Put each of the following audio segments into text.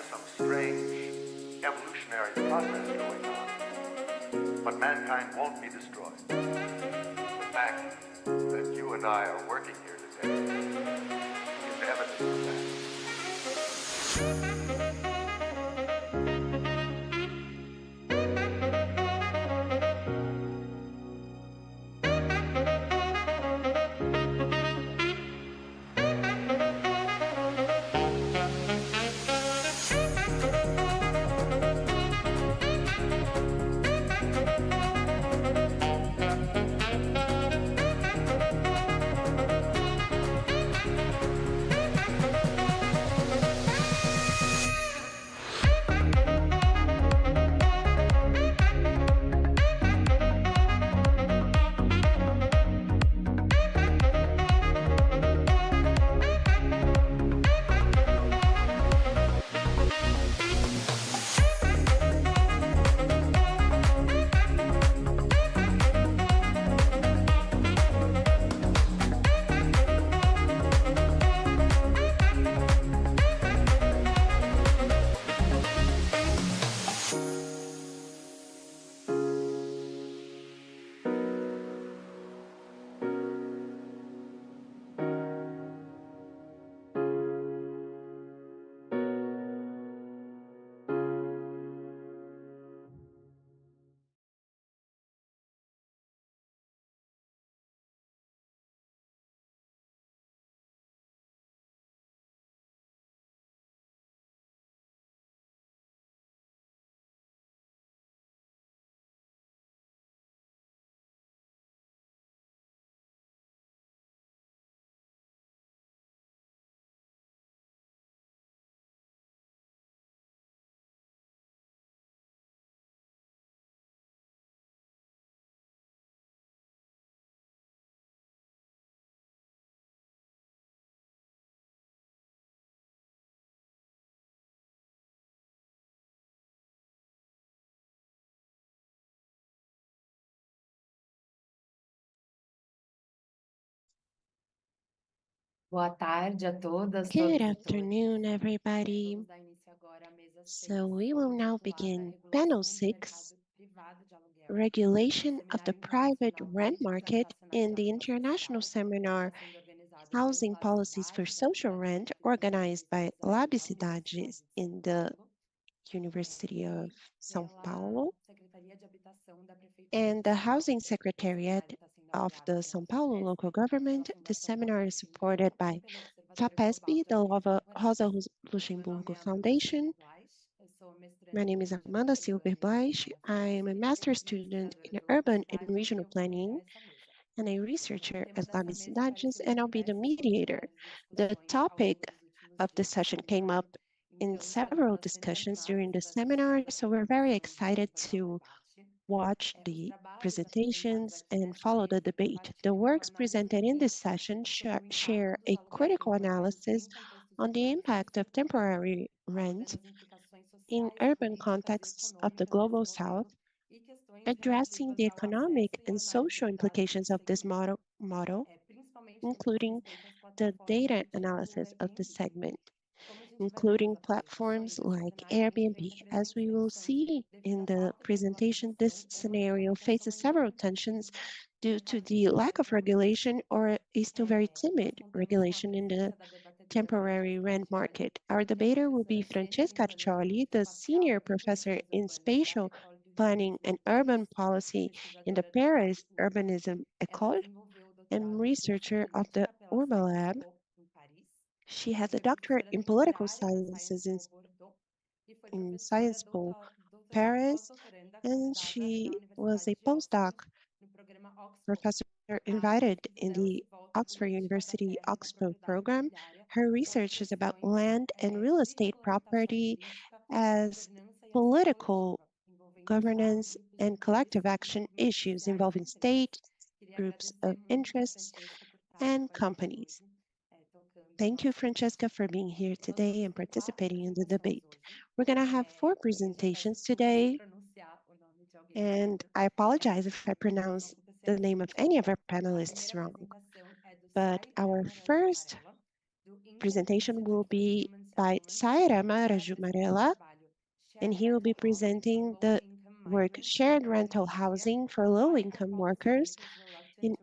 there's some strange evolutionary process going on. But mankind won't be destroyed. The fact that you and I are working here today is evidence of that. Boa tarde a todas, Good todos e afternoon, todes. everybody. Vamos dar início agora à mesa 6, So we will now begin panel 6, privado de aluguel. Regulation of the Private Internacional, Rent Políticas, Market in the Habitação e International Seminar, está sendo organizado Housing pelo Policies for LabCidade da Social FAU-USP Rent, do organized by LabCidade LabCidades in São the Paulo, University of São pela Paulo, Secretaria de Habitação da Prefeitura and the de São Housing Paulo. Secretariat Está sendo of apoiado the pela São Paulo FAPESP, local pela government. The Fundação seminar is Rosa supported Luxemburgo by e pelo Observatório FAPESP, the Global Contemporâneo. Rosa Meu nome Luxemburgo é Amanda Foundation. Silber Bleich, eu sou mestranda My name em is Mídia Amanda Urbana Silber e Bleich. Gestão I da am a FAU-USP master's e student in administradora do urban and LabCidade, e regional eu vou mediar planning essa mesa. and a O researcher tema at dessa mesa LabCidades, apareceu em and I'll be the diversas mediator. oportunidades e The discussões ao topic longo dos últimos of this dias do session came seminário. up in Então, estamos several bastante discussions animados during the para assistir seminar, essa so we're very apresentação e excited acompanhar o to debate. watch Os the trabalhos apresentados presentations aqui and nesta follow the mesa debate. The compartilham uma works análise presented in this crítica session sobre o share impacto dos a aluguéis critical temporários analysis em contextos on the urbanos e impact of temporary abordando rent as implicações in sociais, urban políticas e contexts of the econômicas global desse south, modelo e questões addressing relativas the ao economic acesso e à and análise social de dados implications nesse of this segmento, model, principalmente no que diz including respeito às the plataformas data do tipo analysis of the Airbnb. segment, Como a gente vai ver nas including apresentações, platforms esse like cenário Airbnb. enfrenta grandes As we will tensões see devido in à the falta de presentation, regulamentação this ou uma scenario regulamentação faces ainda several muito tensions tímida no due to mercado de the lack trabalho of gaúcho. regulation or a still very Nós timid contamos com a regulation in the presença da debatedora temporary rent Francesca Artioli, market. Our que é debater will be professora sênior em Francesca planejamento Artioli, the espacial senior e professor políticas in urbanas da spatial École de planning Urbanisme and de urban Paris e policy in the pesquisadora do Paris LabCidade. Urbanism Ela École desenvolveu o and doutorado em ciência researcher of the política pela Urban Lab. Sciences Po em Paris. She Ela has a foi doctorate professora in political temporária na sciences Sciences Po Bordeaux e foi in professora Science Po Paris, pós-doutoranda and convidada na she was Universidade a de postdoc Oxford no programa Oxford. professor A invited pesquisa in dela the se volta à Oxford política da University terra e da Oxford propriedade program. imobiliária Her com as research is about questões land and real de estate regulamentação property política, as governança e ação political coletiva, envolvendo Estado, governance grupos de and interesse collective e action movimentos issues sociais de involving interesse. state, Queria groups agradecer of muito a interests, Francesca por estar aqui and com a gente companies. hoje, tocando o Thank you, nosso Francesca, início. for being here Nós today vamos and ter 4 participating in the apresentações debate. hoje. We're going to have 4 Eu já peço presentations desculpas se eu today, pronunciar o nome de alguém and errado. I apologize if I Mas vão pronounce acontecer the da name of seguinte any of maneira. our A panelists primeira wrong. apresentação é do But Sai our Rama Raju first Marella, do presentation will International be Human by Sai Rama Raju Marella, and he will be presenting the work Shared Rental Housing for Low-Income Workers in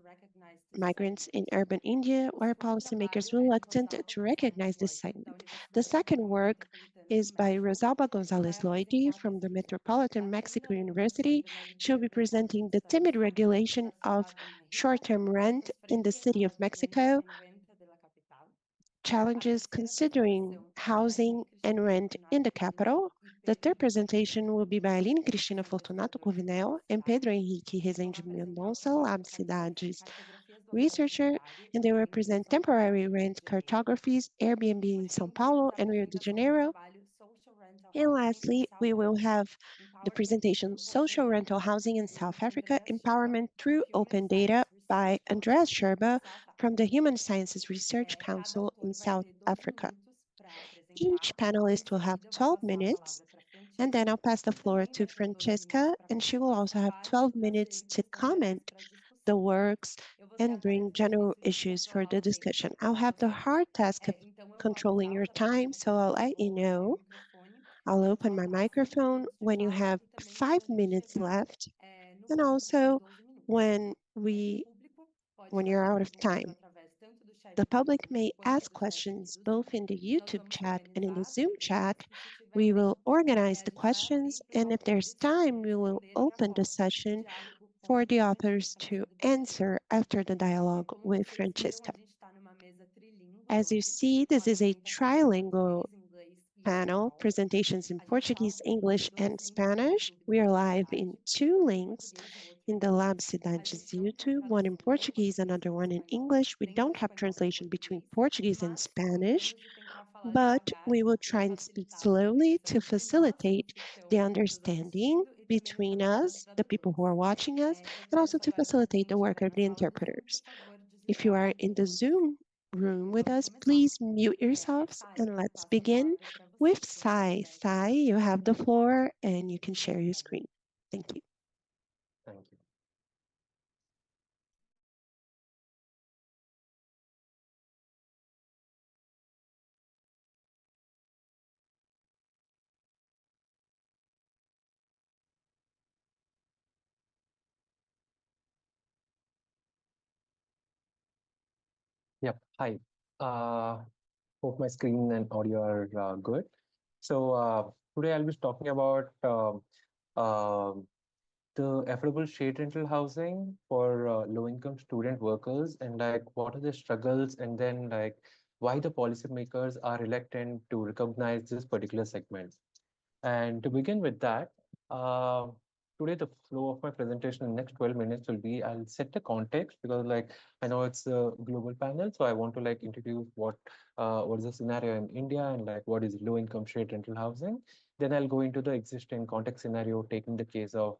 Migrants in Urban India, where policymakers reluctant to recognize this segment. The second work is by Rosalba González Loyde from the Metropolitan Mexico University. She'll be presenting the timid regulation of short-term rent in the city of Mexico, challenges considering housing and rent in the capital. The third presentation will be by Aline Cristina Fortunato Corvinel and Pedro Henrique Rezende Mendonça, LabCidade's researcher, and they will present temporary rent cartographies, Airbnb in São Paulo and Rio de Janeiro. And lastly, we will have the presentation Social Rental Housing in South Africa, Empowerment Through Open Data by Andreas Scherba from the Human Sciences Research Council in South Africa. Each panelist will have 12 minutes, and then I'll pass the floor to Francesca, and she will also have 12 minutes to comment the works and bring general issues for the discussion. I'll have the hard task of controlling your time, so I'll let you know. I'll open my microphone when you have 5 minutes left, and also when you're out of time. The public may ask questions both in the YouTube chat and in the Zoom chat. We will organize the questions, and if there's time, we will open the session for the authors to answer after the dialogue with Francesca. As you see, this is a trilingual panel, presentations in Portuguese, English, and Spanish. We are live in 2 links in the LabCidade's YouTube, one in Portuguese, another one in English. We don't have translation between Portuguese and Spanish, but we will try and speak slowly to facilitate the understanding between us, the people who are watching us, and also to facilitate the work of the interpreters. If you are in the Zoom room with us, please mute yourselves and let's begin with Sai. Sai, you have the floor and you can share your screen. Thank you. Thank you. Yep. Hi. Hope my screen and audio are good. So today I'll be talking about the affordable shared rental housing for low-income student workers, and like what are the struggles, and then like why the policymakers are reluctant to recognize this particular segment. And to begin with that, today the flow of my presentation in the next 12 minutes will be, I'll set the context because like I know it's a global panel, so I want to like introduce what is the scenario in India and like what is low income shared rental housing. Then I'll go into the existing context scenario, taking the case of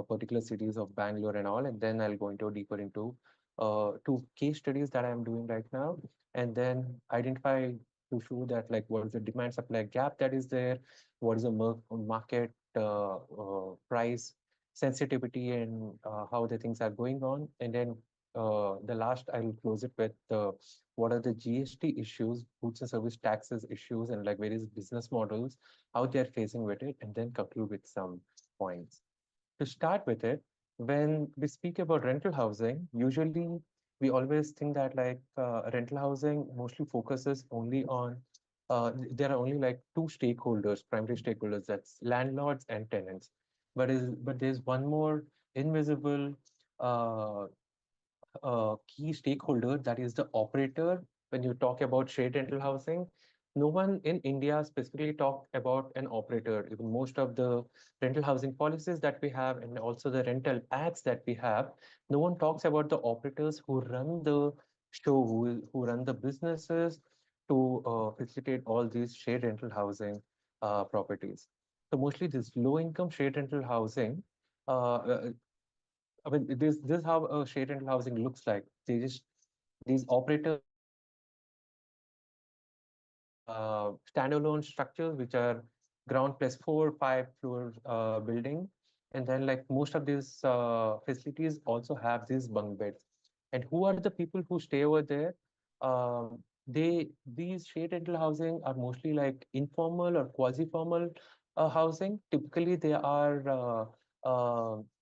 particular cities of Bangalore and all, and then I'll go into deeper into 2 case studies that I'm doing right now, and then identify to show that like what is the demand supply gap that is there, what is the market price sensitivity, and how the things are going on. And then the last, I'll close it with what are the GST issues, goods and service taxes issues, and like various business models, how they're facing with it, and then conclude with some points. To start with it, when we speak about rental housing, usually we always think that like rental housing mostly focuses only on there are only like 2 stakeholders, primary stakeholders, that's landlords and tenants. But there's one more invisible key stakeholder, that is the operator. When you talk about shared rental housing, no one in India specifically talk about an operator. Even most of the rental housing policies that we have and also the rental acts that we have, no one talks about the operators who run the show, who run the businesses to facilitate all these shared rental housing properties. So mostly this low income shared rental housing, I mean, this is how a shared rental housing looks like. These operators standalone structures which are ground plus 4, 5 floor building, and then like most of these facilities also have these bunk beds. And who are the people who stay over there? these shared rental housing are mostly like informal or quasi-formal housing. Typically, they are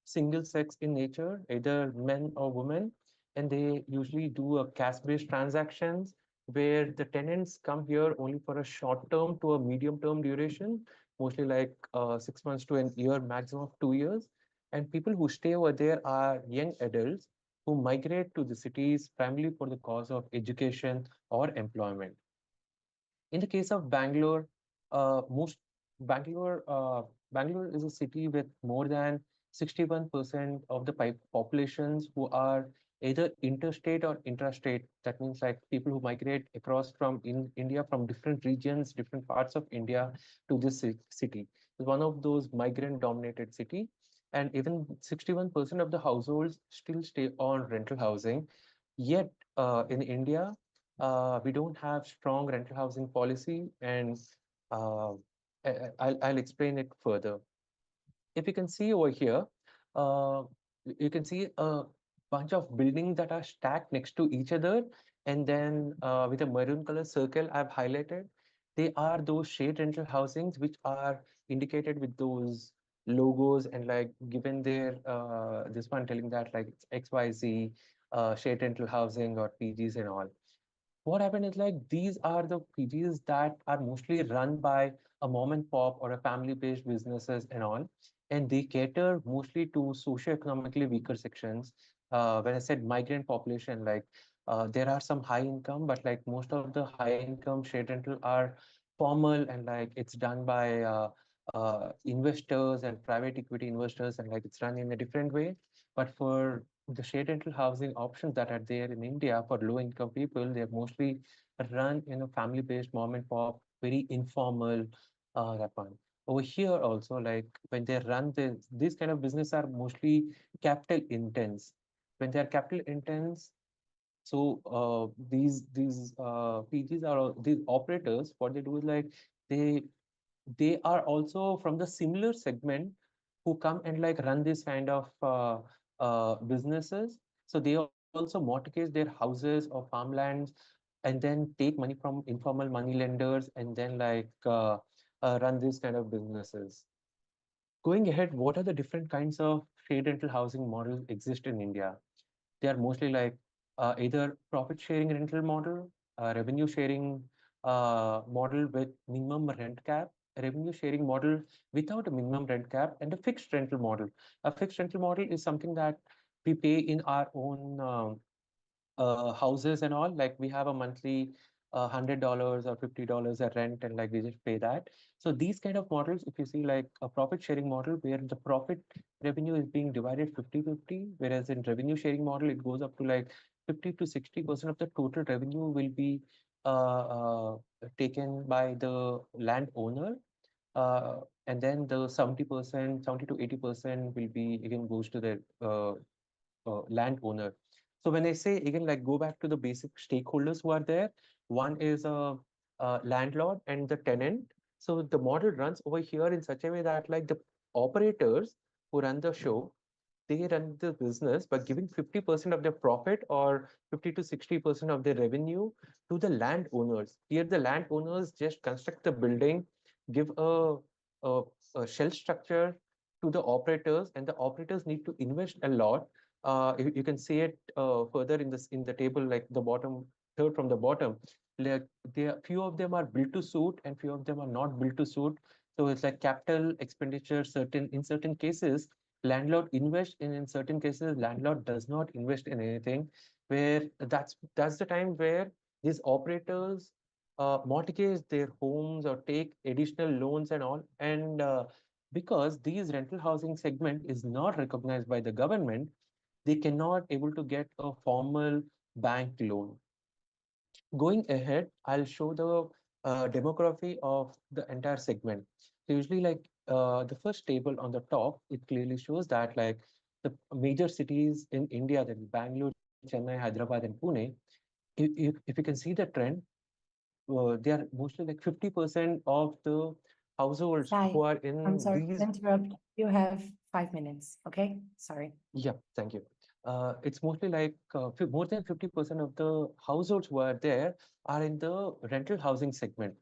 single sex in nature, either men or women, and they usually do a cash-based transactions where the tenants come here only for a short term to a medium term duration, mostly like 6 months to a year, maximum of 2 years. And people who stay over there are young adults who migrate to the cities primarily for the cause of education or employment. In the case of Bangalore, most Bangalore, Bangalore is a city with more than 61% of the populations who are either interstate or intrastate. That means like people who migrate across from in India from different regions, different parts of India to this city. It's one of those migrant-dominated city, and even 61% of the households still stay on rental housing. Yet in India, we don't have strong rental housing policy, and uh, I'll explain it further. If you can see over here, uh, you can see a bunch of buildings that are stacked next to each other, and then with a maroon color circle I've highlighted, they are those shared rental housings which are indicated with those logos and like given their this one telling that like it's XYZ shared rental housing or PGs and all. What happened is like these are the PGs that are mostly run by a mom and pop or a family-based businesses and all, and they cater mostly to socio-economically weaker sections. When I said migrant population, like there are some high income, but like most of the high income shared rental are formal and like it's done by investors and private equity investors, and like it's run in a different way. But for the shared rental housing options that are there in India for low income people, they're mostly run in a family based mom and pop, very informal that one. Over here also, like when they run this, these kind of business are mostly capital intense. When they are capital intense, so these PGs are these operators. What they do is like they they are also from the similar segment who come and like run this kind of businesses. So they also mortgage their houses or farmlands and then take money from informal money lenders and then like run these kind of businesses. Going ahead, what are the different kinds of shared rental housing models exist in India? They are mostly like either profit sharing rental model, revenue sharing model with minimum rent cap, a revenue sharing model without a minimum rent cap, and a fixed rental model. A fixed rental model is something that we pay in our own houses and all. Like we have a monthly $100 or $50 a rent, and like we just pay that. So these kind of models, if you see like a profit sharing model where the profit revenue is being divided 50-50, whereas in revenue sharing model it goes up to like 50 to 60% of the total revenue will be taken by the landowner, and then the 70%, 70 to 80% will be again goes to the landowner. So when I say again, like go back to the basic stakeholders who are there, one is a landlord and the tenant. So the model runs over here in such a way that like the operators who run the show, they run the business by giving 50% of their profit or 50 to 60% of their revenue to the landowners. Here, the landowners just construct the building, give a, a shell structure to the operators, and the operators need to invest a lot. You can see it further in this in the table, like the bottom third from the bottom. Like there, few of them are built to suit, and few of them are not built to suit. So it's like capital expenditure. Certain in certain cases, landlord invests in certain cases landlord does not invest in anything, where that's the time where these operators mortgage their homes or take additional loans and all, and because these rental housing segment is not recognized by the government, they cannot able to get a formal bank loan. Going ahead, I'll show the demography of the entire segment. So usually like the first table on the top, it clearly shows that like the major cities in India, that is Bangalore, Chennai, Hyderabad, and Pune, if you can see the trend, they are mostly like 50% of the households Sai, who are I'm in sorry to these. interrupt. You have 5 minutes, okay? Sorry. Yeah, thank you. It's mostly like more than 50% of the households who are there are in the rental housing segment.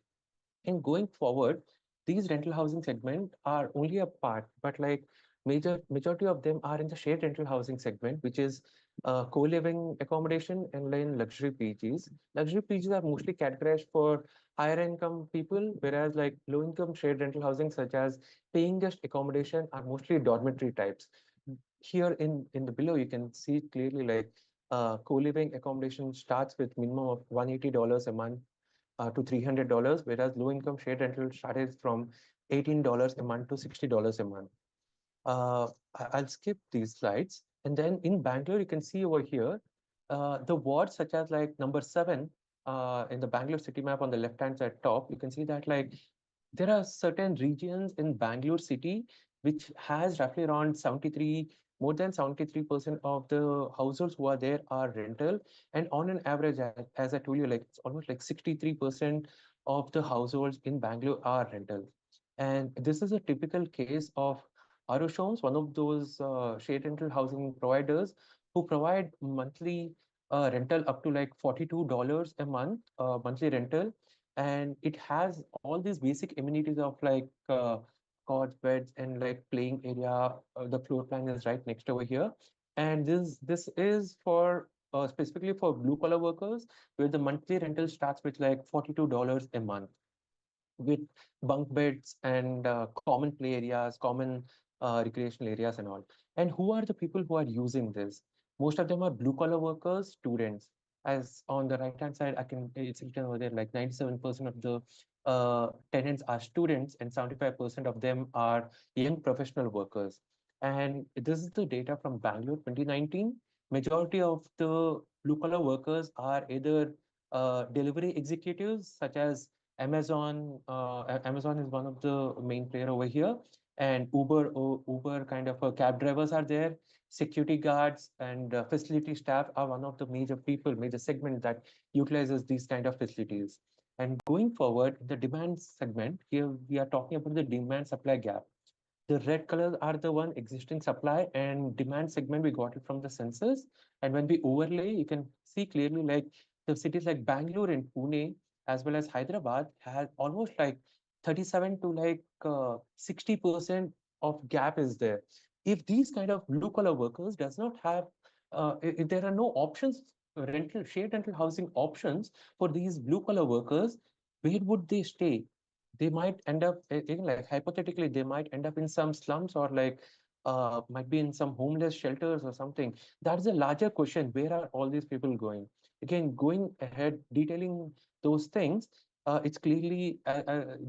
And going forward, these rental housing segment are only a part, but like majority of them are in the shared rental housing segment, which is co-living accommodation and then luxury PGs. Luxury PGs are mostly categorized for higher income people, whereas like low income shared rental housing such as paying guest accommodation are mostly dormitory types. Here in the below, you can see clearly like co-living accommodation starts with minimum of $180 a month to $300, whereas low-income shared rental started from $18 a month to $60 a month. I'll skip these slides. And then in Bangalore, you can see over here, the wards such as like number 7 in the Bangalore city map on the left-hand side top, you can see that like there are certain regions in Bangalore city which has roughly around 73, more than 73% of the households who are there are rental. And on an average, as I told you, like it's almost like 63% of the households in Bangalore are rental. And this is a typical case of Arush Homes, one of those shared rental housing providers who provide monthly rental up to like $42 a month, monthly rental. And it has all these basic amenities of like cots, beds, and like playing area. The floor plan is right next over here. And this is for specifically for blue collar workers, where the monthly rental starts with like $42 a month, with bunk beds and common play areas, common recreational areas and all. And who are the people who are using this? Most of them are blue collar workers, students. As on the right hand side, it's written over there like 97% of the tenants are students and 75% of them are young professional workers. And this is the data from Bangalore 2019. Majority of the blue collar workers are either delivery executives such as Amazon is one of the main player over here, and Uber kind of cab drivers are there. Security guards and facility staff are one of the major segment that utilizes these kind of facilities. And going forward, the demand segment, here we are talking about the demand supply gap. The red colors are the one existing supply and demand segment. We got it from the census. And when we overlay, you can see clearly like the cities like Bangalore and Pune, as well as Hyderabad, has almost like 37 to like 60% of gap is there. If these kind of blue collar workers does not have, if there are no options, shared rental housing options for these blue collar workers, where would they stay? They might end up like hypothetically they might end up in some slums, or like might be in some homeless shelters or something. That's a larger question. Where are all these people going? Again, going ahead detailing those things, it's clearly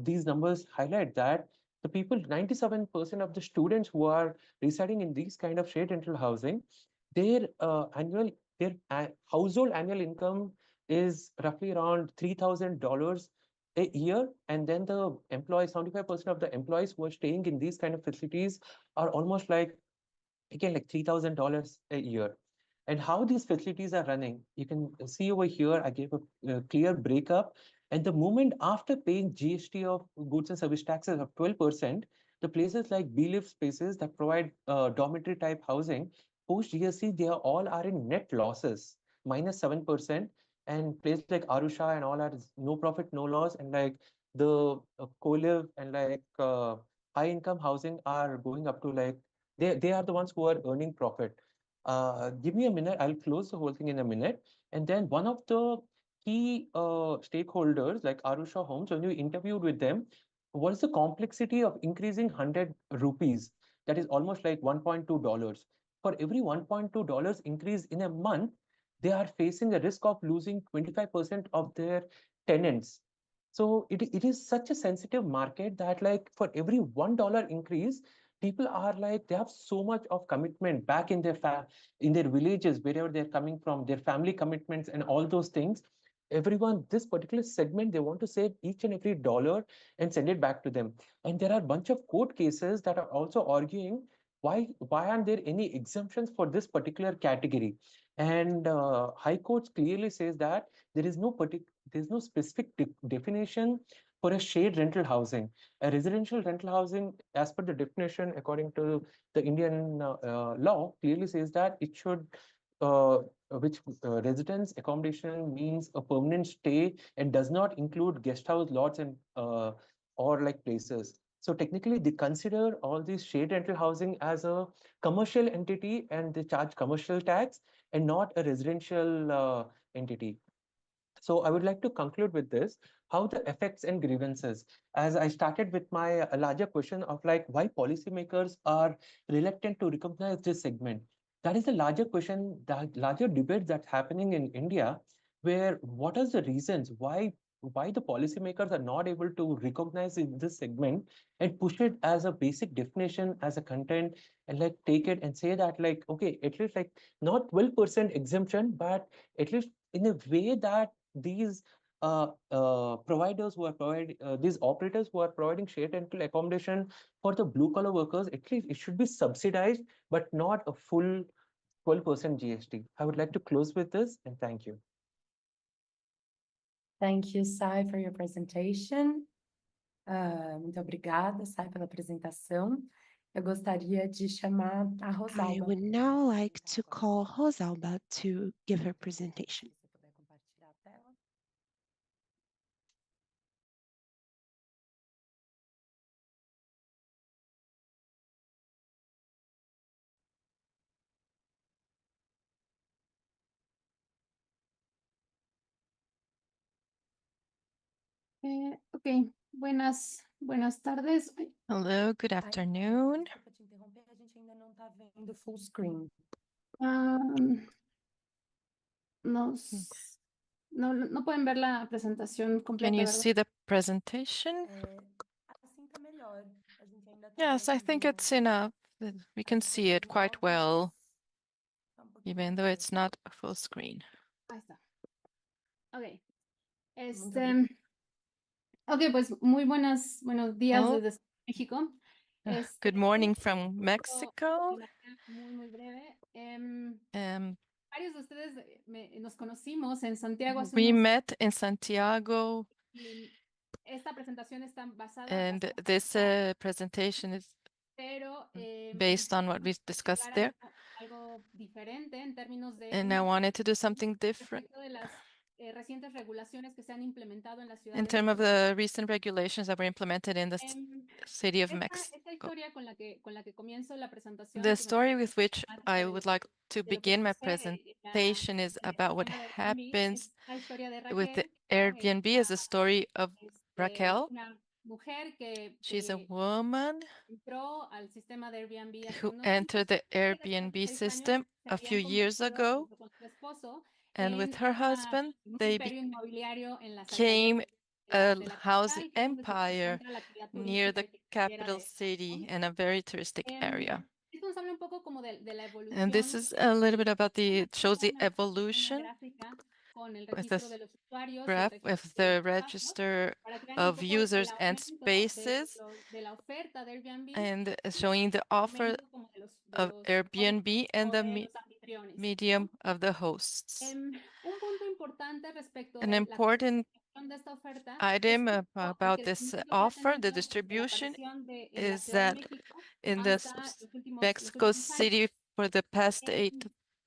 these numbers highlight that the people, 97% of the students who are residing in these kind of shared rental housing, their household annual income is roughly around $3,000 a year. And then the employees, 75% of the employees who are staying in these kind of facilities are almost like, again, like $3,000 a year. And how these facilities are running, you can see over here, I gave a clear breakup. And the moment after paying GST of goods and service taxes of 12%, the places like B-Lift spaces that provide dormitory type housing, post GST, they are in net losses, minus 7%. And places like Arusha and all are no profit, no loss. And like the co-live and like high income housing are going up to like, they are the ones who are earning profit. Give me a minute, I'll close the whole thing in a minute. And then one of the key stakeholders like Arusha Homes, when you interviewed with them, what is the complexity of increasing 100 rupees? That is almost like $1.2. For every $1.2 increase in a month, they are facing the risk of losing 25% of their tenants. So it is such a sensitive market that like for every $1 increase, people are like, they have so much of commitment back in their villages, wherever they're coming from, their family commitments and all those things. Everyone, this particular segment, they want to save each and every dollar and send it back to them. And there are a bunch of court cases that are also arguing why aren't there any exemptions for this particular category? And High Court clearly says that there is no specific definition for a shared rental housing. A residential rental housing, as per the definition according to the Indian law, clearly says that it should which residence accommodation means a permanent stay and does not include guest house lots and or like places. So technically, they consider all these shared rental housing as a commercial entity, and they charge commercial tax and not a residential entity. So I would like to conclude with this, how the effects and grievances, as I started with my larger question of like why policymakers are reluctant to recognize this segment. That is the larger question, the larger debate that's happening in India, where what are the reasons why the policymakers are not able to recognize this segment and push it as a basic definition, as a content, and like take it and say that like, okay, at least like not 12% exemption, but at least in a way that these providers who are providing these operators who are providing shared rental accommodation for the blue collar workers, at least it should be subsidized, but not a full 12% GST. I would like to close with this and thank you. Thank you, Sai, for your presentation. Muito obrigada, Sai, pela apresentação. Eu gostaria de chamar a I Rosalba. would now like to call Rosalba to give her presentation. Se você puder compartilhar a tela. Ok, buenas tardes. Hello, good afternoon. Desculpa te interromper, a gente ainda não está vendo full screen. No pueden ver la presentación Can completa, you ¿verdad? see the presentation? Assim tá melhor. A gente ainda tá Yes, I think it's enough. We can see it quite well, even though it's not a full screen. Ahí está. Ok. Muito Ok, pues buenos días Well, desde México. Good morning from Mexico. De manera muy breve. Varios de ustedes nos conocimos en Santiago hace We unos met in Santiago, y esta presentación está basada and bastante this presentation is pero based on what we discussed there. algo diferente en términos de And I wanted to do something different respecto de las recientes regulaciones que se han implementado en la Ciudad in de terms of México. the recent regulations that were implemented in the city of Esta Mexico. historia con la que comienzo la presentación, The que me story with which I de would lo- like to de lo que begin my sucede en la presentation is about what plataforma de Airbnb, happens es la historia de with the Raquel, Airbnb is the story of Raquel. una mujer que She's a woman entró al sistema de Airbnb hace who unos entered the años, Airbnb 6 system se a few habían years convertido ago, junto con su esposo and with en her husband, un they imperio inmobiliario en las became alcaldías a de la housing capital, que es donde se empire concentra la actividad near turística the y financiera capital de esta city región. in a very touristic area. Esto nos habla un poco como de la And this evolución is a little bit about una it shows the una evolution gráfica con el with registro this de los usuarios y el graph registro with de los the espacios, register para que vean un of poco el users and aumento spaces de la oferta de Airbnb and y showing the el offer aumento como de of los Airbnb and o the de los anfitriones, medium ¿no? of the hosts. Un punto importante respecto An de la important construcción de esta oferta es item justo el about this crecimiento que ha offer, the tenido desde la distribution, aparición de la is Ciudad de that México in the hasta los Mexico últimos años. City for the past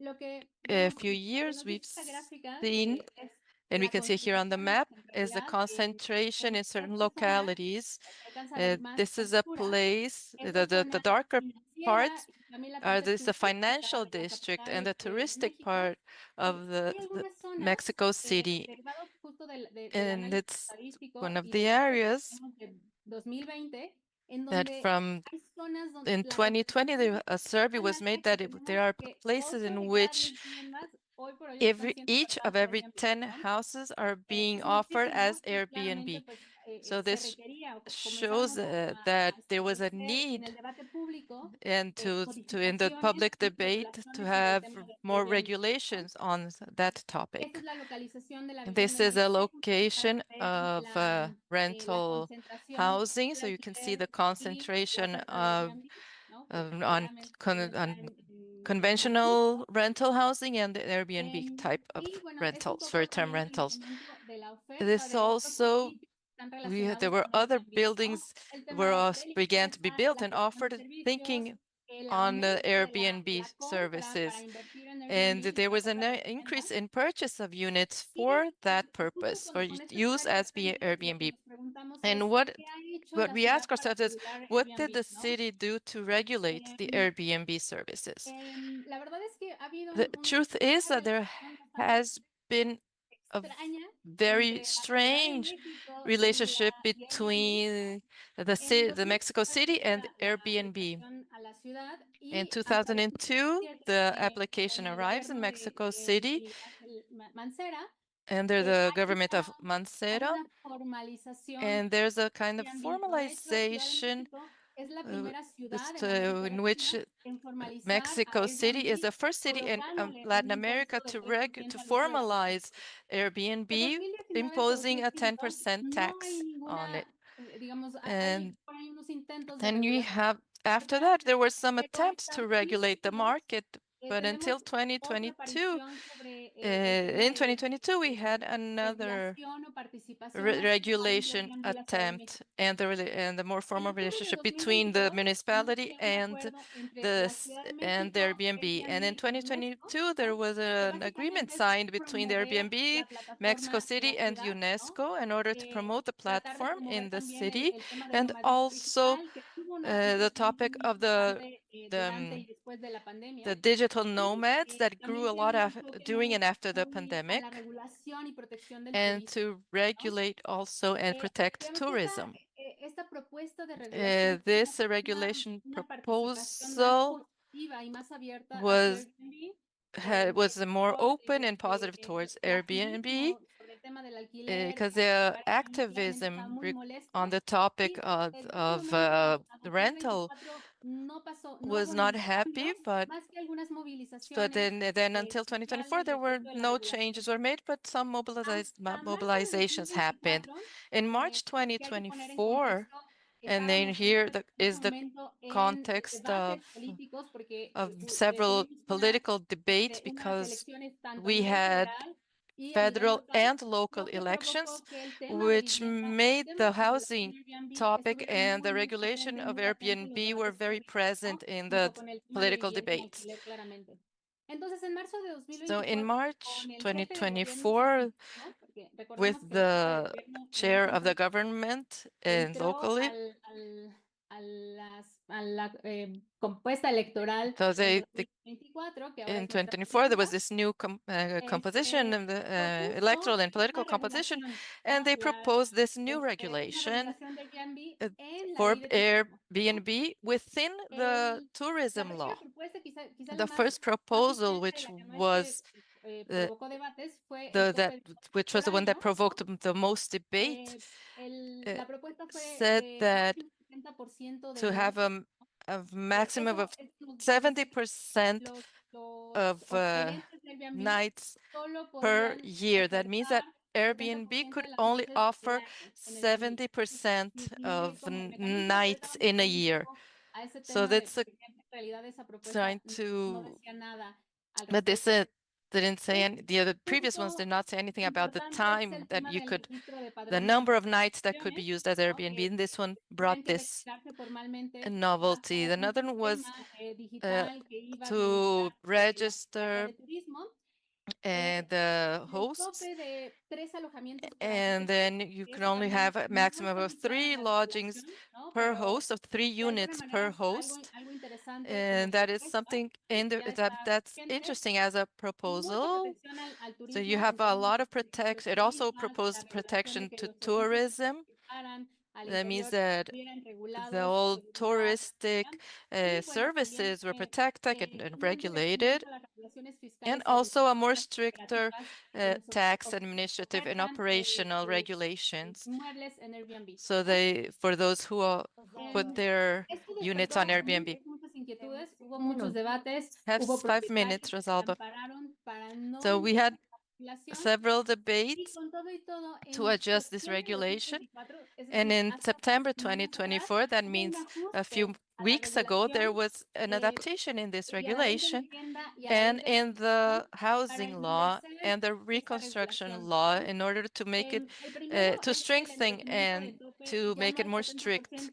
Lo que few lo que years, nos we've dice esta gráfica seen, es and we la can see here on the concentración map, en is the realidad concentration in certain localities. que alcanza ver más This is a textura, place, es la the zona darker financiera parts y también la are parte this the turística financial de la district, and capital the de touristic México. part Y of the hay algunas zonas Mexico City. derivados justo del And análisis it's estadístico one of y the de datos que areas tenemos de 2020 en that donde from hay zonas donde in la 2020, concentración a survey tan was alta made que that tenemos there are que places 8 in de cada which 10 viviendas hoy por hoy están siendo each ofertadas of por every Airbnb, 10 ¿no? houses are being Es offered muchísimo as y claramente Airbnb. pues So se this requería o shows comenzábamos that a there was a establecer en el need debate público and to in the modificaciones public y debate to regulaciones sobre el have tema de more Airbnb, ¿no? regulations on that Esta topic. es la localización de la This vivienda en is a alquiler para location que vean of la rental concentración housing, del so you can see the alquiler y la concentration oferta de Airbnb, ¿no? Que on, claramente está en amarillo. conventional rental housing and the Airbnb type of Y bueno, esto un rentals, poco short-term también el rentals. incremento de la oferta This de otros also servicios there were other buildings were began to be built and offered, thinking on the Airbnb services. And there was an increase in purchase of units for that purpose, for use as Airbnb. And what we ask ourselves is, what did the city do to regulate the Airbnb services? The truth is that there has been a very strange relationship between the Mexico City and Airbnb. In 2002, the application arrives in Mexico City under the government of Mancera, and there's a kind of formalization in which Mexico City is the first city in Latin America to formalize Airbnb, imposing a 10% tax on it. And then we have, after that, there were some attempts to regulate the market, but until 2022, in 2022, we had another regulation attempt and the more formal relationship between the municipality and the Airbnb. And in 2022, there was an agreement signed between the Airbnb, Mexico City, and UNESCO in order to promote the platform in the city, and also the topic of the digital nomads that grew a lot during and after the pandemic, and to regulate also and protect tourism. This regulation proposal was more open and positive towards Airbnb, because their activism on the topic of rental was not happy, but then until 2024, there were no changes were made, but some mobilizations happened. In March 2024, and then here is the context of several political debates, because we had federal and local elections, which made the housing topic and the regulation of Airbnb were very present in the political debates. So in March 2024, with the chair of the government and locally, so in 2024, there was this new composition of the electoral and political composition, and they proposed this new regulation for Airbnb within the tourism law. The first proposal, which was which was the one that provoked the most debate, said that to have a maximum of 70% of nights per year. That means that Airbnb could only offer 70% of nights in a year. So that's trying to, but this didn't say, the other previous ones did not say anything about the time that you could, the number of nights that could be used as Airbnb, and this one brought this novelty. Another one was to register the hosts, and then you can only have a maximum of 3 lodgings per host, of 3 units per host. And that is something that's interesting as a proposal. So you have a lot of protection. It also proposed protection to tourism. That means that the old touristic services were protected and regulated, and also a more stricter tax, administrative, and operational regulations. So for those who put their units on Airbnb. Have 5 minutes, Rosalba. So we had several debates to adjust this regulation, and in September 2024, that means a few weeks ago, there was an adaptation in this regulation and in the housing law and the reconstruction law in order to make it, to strengthen and to make it more strict.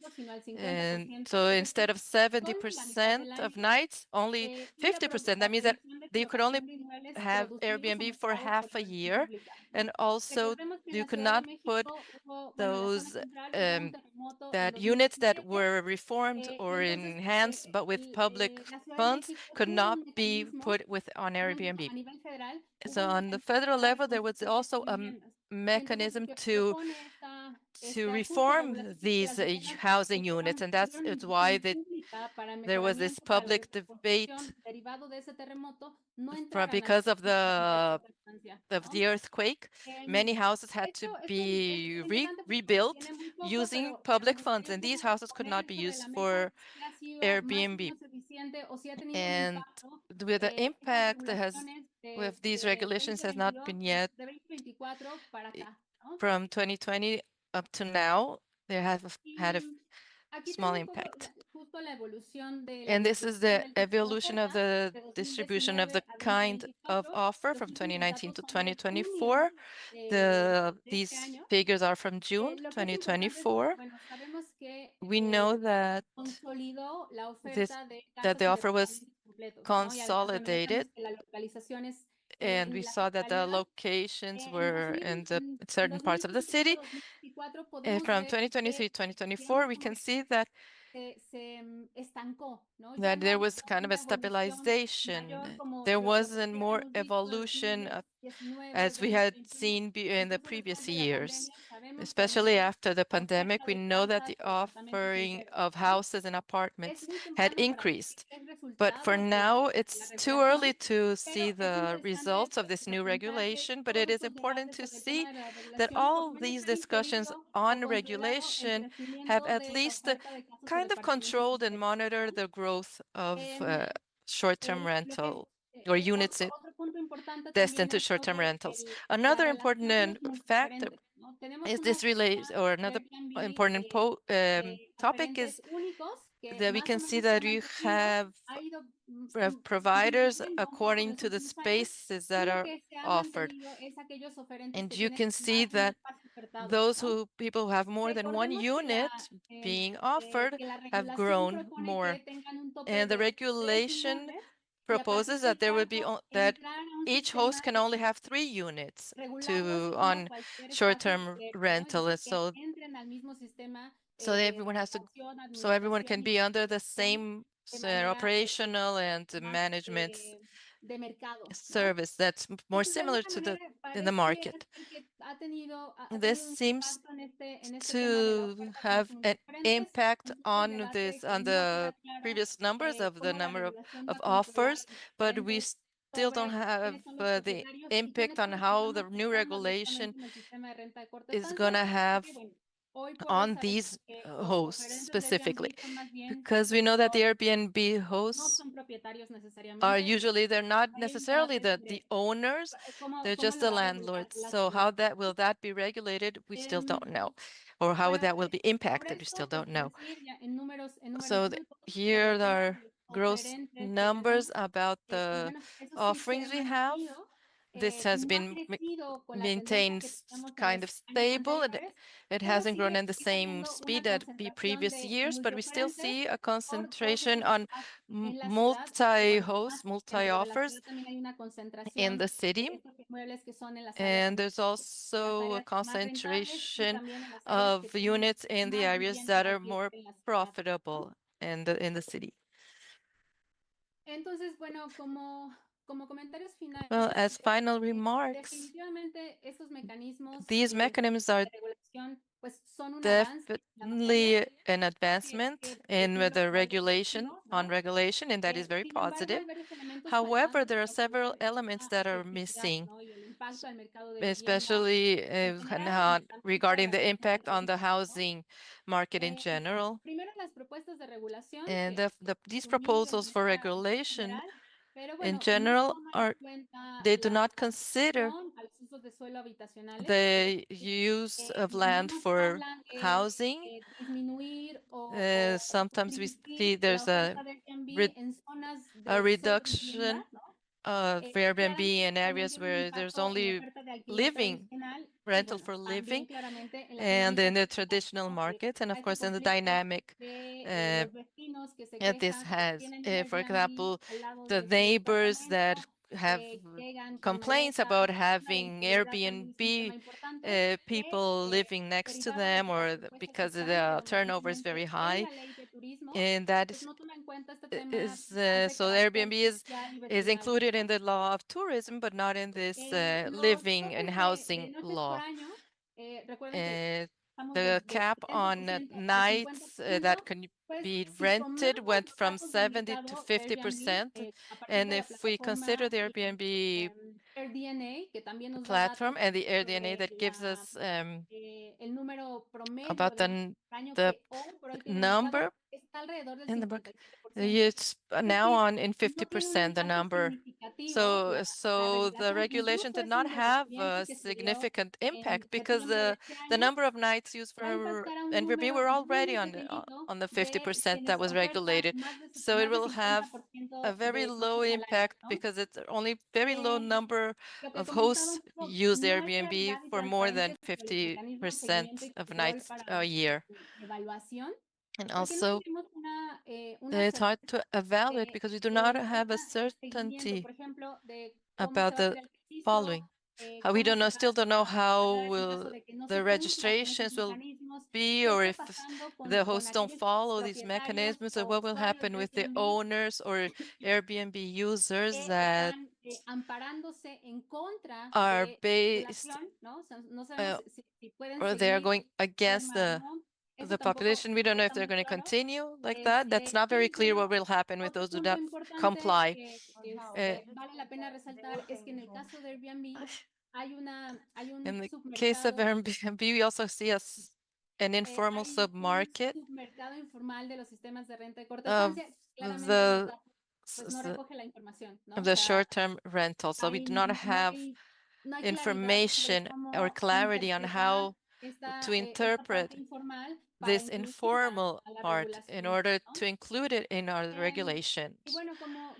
And so instead of 70% of nights, only 50%. That means that you could only have Airbnb for half a year. And also you could not put those that units that were reformed or enhanced but with public funds could not be put with on Airbnb. So on the federal level, there was also a mechanism to reform these housing units, and that's why there was this public debate because of the earthquake. Many houses had to be rebuilt using public funds, and these houses could not be used for Airbnb. And with the impact that has with these regulations has not been yet from 2020 up to now, they have had a small impact. And this is the evolution of the distribution of the kind of offer from 2019 to 2024. These figures are from June 2024. We know that the offer was consolidated, and we saw that the locations were in certain parts of the city. From 2023 to 2024, we can see that there was kind of a stabilization. There wasn't more evolution as we had seen in the previous years, especially after the pandemic. We know that the offering of houses and apartments had increased. But for now, it's too early to see the results of this new regulation, but it is important to see that all these discussions on regulation have at least kind of controlled and monitored the growth of short-term rental or units destined to short-term rentals. Another important factor is this or another important topic is that we can see that you have providers according to the spaces that are offered. And you can see that those people who have more than one unit being offered have grown more. And the regulation proposes that there would be that each host can only have 3 units on short-term rental. And so everyone can be under the same operational and management service that's more similar to in the market. This seems to have an impact on the previous numbers of the number of offers, but we still don't have the impact on how the new regulation is going to have on these hosts specifically, because we know that the Airbnb hosts are usually, they're not necessarily the owners, they're just the landlords. So how will that be regulated, we still don't know, or how that will be impacted, we still don't know. So here are gross numbers about the offerings we have. This has been maintained kind of stable. It hasn't grown in the same speed as the previous years, but we still see a concentration on multi-hosts, multi-offers in the city. And there's also a concentration of units in the areas that are more profitable in the city. Well, as final remarks, these mechanisms are definitely an advancement in the regulation, and that is very positive. However, there are several elements that are missing, especially regarding the impact on the housing market in general. And these proposals for regulation in general they do not consider suelo habitacionales. the use of No land nos for hablan housing. disminuir o Sometimes we reducir see la there's oferta de Airbnb en zonas de solo reduction vivienda, ¿no? of Airbnb Claramente in también areas tiene un where there's impacto en la only oferta de alquiler living, tradicional y, rental bueno, for también living, claramente en la and in the dinamización, traditional ¿no? markets, and A of este course in the conflicto dynamic de los vecinos que se this quejan que has. tienen un For Airbnb example, al lado the de su neighbors that departamento, have llegan con complaints maletas, about la having inseguridad también es un tema Airbnb importante, que people living next to derivado de them, que las or propuestas because están the turnover is permanentemente very en high, la ley de turismo, and that pues no toma en cuenta este is tema más de so carácter Airbnb social y is vecinal. included in the law of tourism, but not in this Los living and topes housing de noches por law. año, recuerden que estamos The del cap on 70% al nights 50%, that can pues be si rented tomamos went los from datos del 70 to mercado de Airbnb, 50%. a partir And de la if we consider plataforma the Airbnb AirDNA, que también nos da platform datos and the AirDNA sobre that gives us el número promedio about de noches por año the que hoy por hoy tiene el mercado, number está alrededor del in the book, 57%. it's Es now decir, on in no tiene un 50% the impacto number. significativo So the regulación, regulation incluso did ese not have endurecimiento a que se dio significant impact en because septiembre de este the año number of nights used va a for impactar a un Airbnb número were muy already pequeñito on the de 50% that quienes was ofertan regulated. So it más de will have a 50% very de low noches al año, impact ¿no? because it's only very low number Lo que of comentaba hosts un poco, use no hay Airbnb claridad y for more transparencia than sobre los mecanismos de 50% seguimiento y of control nights a para year. su evaluación, And porque no also, tenemos una it's hard certeza to evaluate de because we do not have a esta seguimiento, certainty por ejemplo, de cómo se about va a hacer the el registro, following. We cómo don't se know, va still don't know a how dar en caso will de que no the se cumpla con esos registrations will mecanismos, be, qué or está if pasando the con hosts don't aquellos follow these propietarios mechanisms, or o what will usuarios happen de with the Airbnb owners or Airbnb users que that están amparándose en contra are de based regulación, ¿no? O sea, no sabemos uh, si pueden or they are seguir going de against forma o no. Eso the tampoco, population. We don't tampoco know if está they're muy going to claro. continue like that. That's not very Y clear what bueno, will happen with otro those who punto don't importante comply. que Uh, vale la pena resaltar es que en el caso de Airbnb hay in un the case of submercado, Airbnb, we also see an informal hay un submarket submercado informal de los sistemas de renta de corta of estancia. Claramente los the datos pues no recoge la información, ¿no? of O the sea, short-term rental. So we do not no have no hay claridad sobre information or cómo clarity on interpretar how to esta interpret parte informal para this introducirla informal a la part in regulación, order ¿no? to include it in our Y regulations. bueno,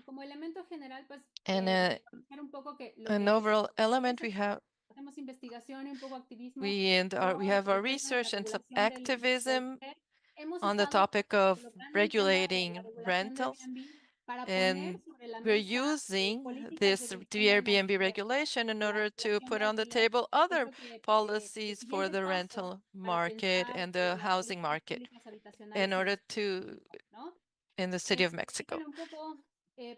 como elemento general, pues And reconocer un poco que lo an que overall element es, we have hacemos investigación y un poco activismo we have our el tema de la research and some regulación del activism hotel. Hemos on the estado topic of colocando el tema de la regulating regulación de rentals, Airbnb para poner and sobre la we're mesa using políticas de this gestión the del Airbnb alquiler, regulation in de la order to regulación put de on the alquiler. table Yo other creo que el policies for siguiente the paso rental para market pensar and the las housing políticas market públicas habitacionales in en order la ciudad, to ¿no? in the city of Y Mexico. bueno, un poco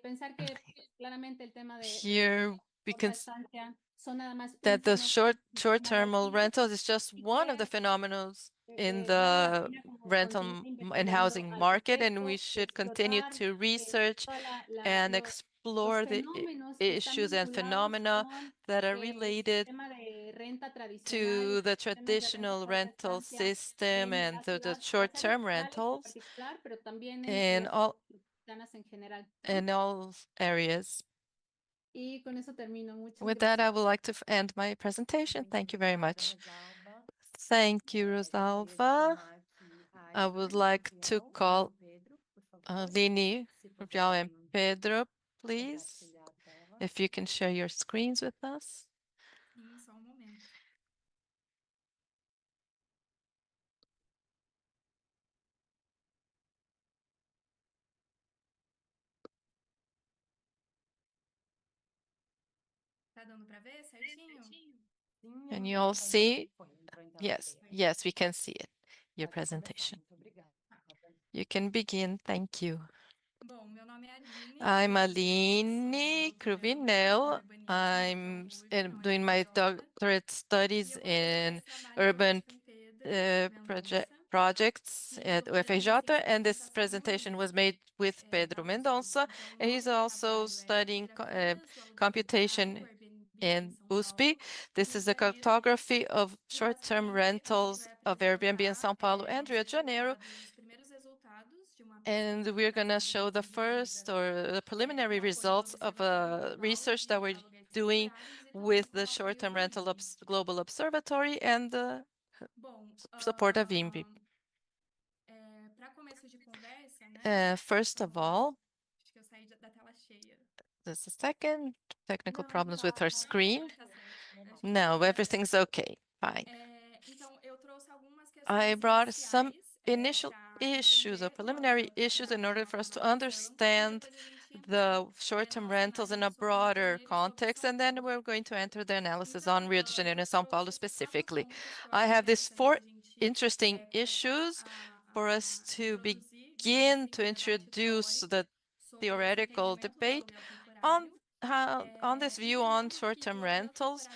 pensar que claramente el tema Here we corta can estancia son nada más un that the fenómeno más short-term altito rentals is just y one of the que phenomena in vale la the pena como rental continuar and investigando housing al market, and we respecto, should continue explotar to research todos and los explore the fenómenos que están issues and vinculados phenomena con that are el related sistema de renta tradicional y to los the sistemas de renta traditional corta rental estancia system en and la the ciudad, la ciudad short-term capital en rentals particular, pero también en in las all metropolitanas en general, ¿no? in all areas. Y con eso termino. Muchas With that, I gracias. would like to end my presentation. Thank you very much. Thank you, Rosalba. I would like to call Lini, Rubial, and Pedro, please, if you can share your screens with us. Sim, só momento. Tá dando para ver certinho? Can you all see? Yes, we can see it, your presentation. You can begin, thank you. Bom, meu nome é Aline. I'm eu Aline sou Cruvinel. urbanismo I'm antropologia doing na my UFRJ. doctorate studies E eu vou apresentar in esse trabalho urban hoje com Pedro projects que at estou fazendo UFRJ, ciência da and this habitação no presentation Rio. was made with Da Pedro USP. Mendonça, Então, o and nome he's do also trabalho é studying Fotografias do Aluguel Temporário, computation Airbnb em in São USP. Paulo. This Rio is de a Janeiro. cartography of E, short-term basicamente, a gente rentals vai of Airbnb in apresentar, São Paulo and vamos Rio de Janeiro. apresentar os primeiros resultados de uma And pesquisa we're que está going to sendo show the desenvolvida first or the preliminary com o apoio do results of Observatório a Global research de that we're Aluguéis doing horários e with também the com apoio Short-Term do Rental INPE. Global Observatory and the Bom, support of INPE. para começo de conversa, né? First of all, Acho que eu saí da tela cheia. there's a second technical Não, problems tá, with our screen. tá certo. Acho que No, tá everything's certo. okay. Fine. Então, eu trouxe algumas I questões brought some iniciais initial para issues or entender preliminary issues in order for us to understand the short-term rentals in a broader context, and then we're going to enter the analysis on Rio de Janeiro and São Paulo specifically. I have these four interesting issues for us to begin to introduce the theoretical debate on on this view on short-term rentals,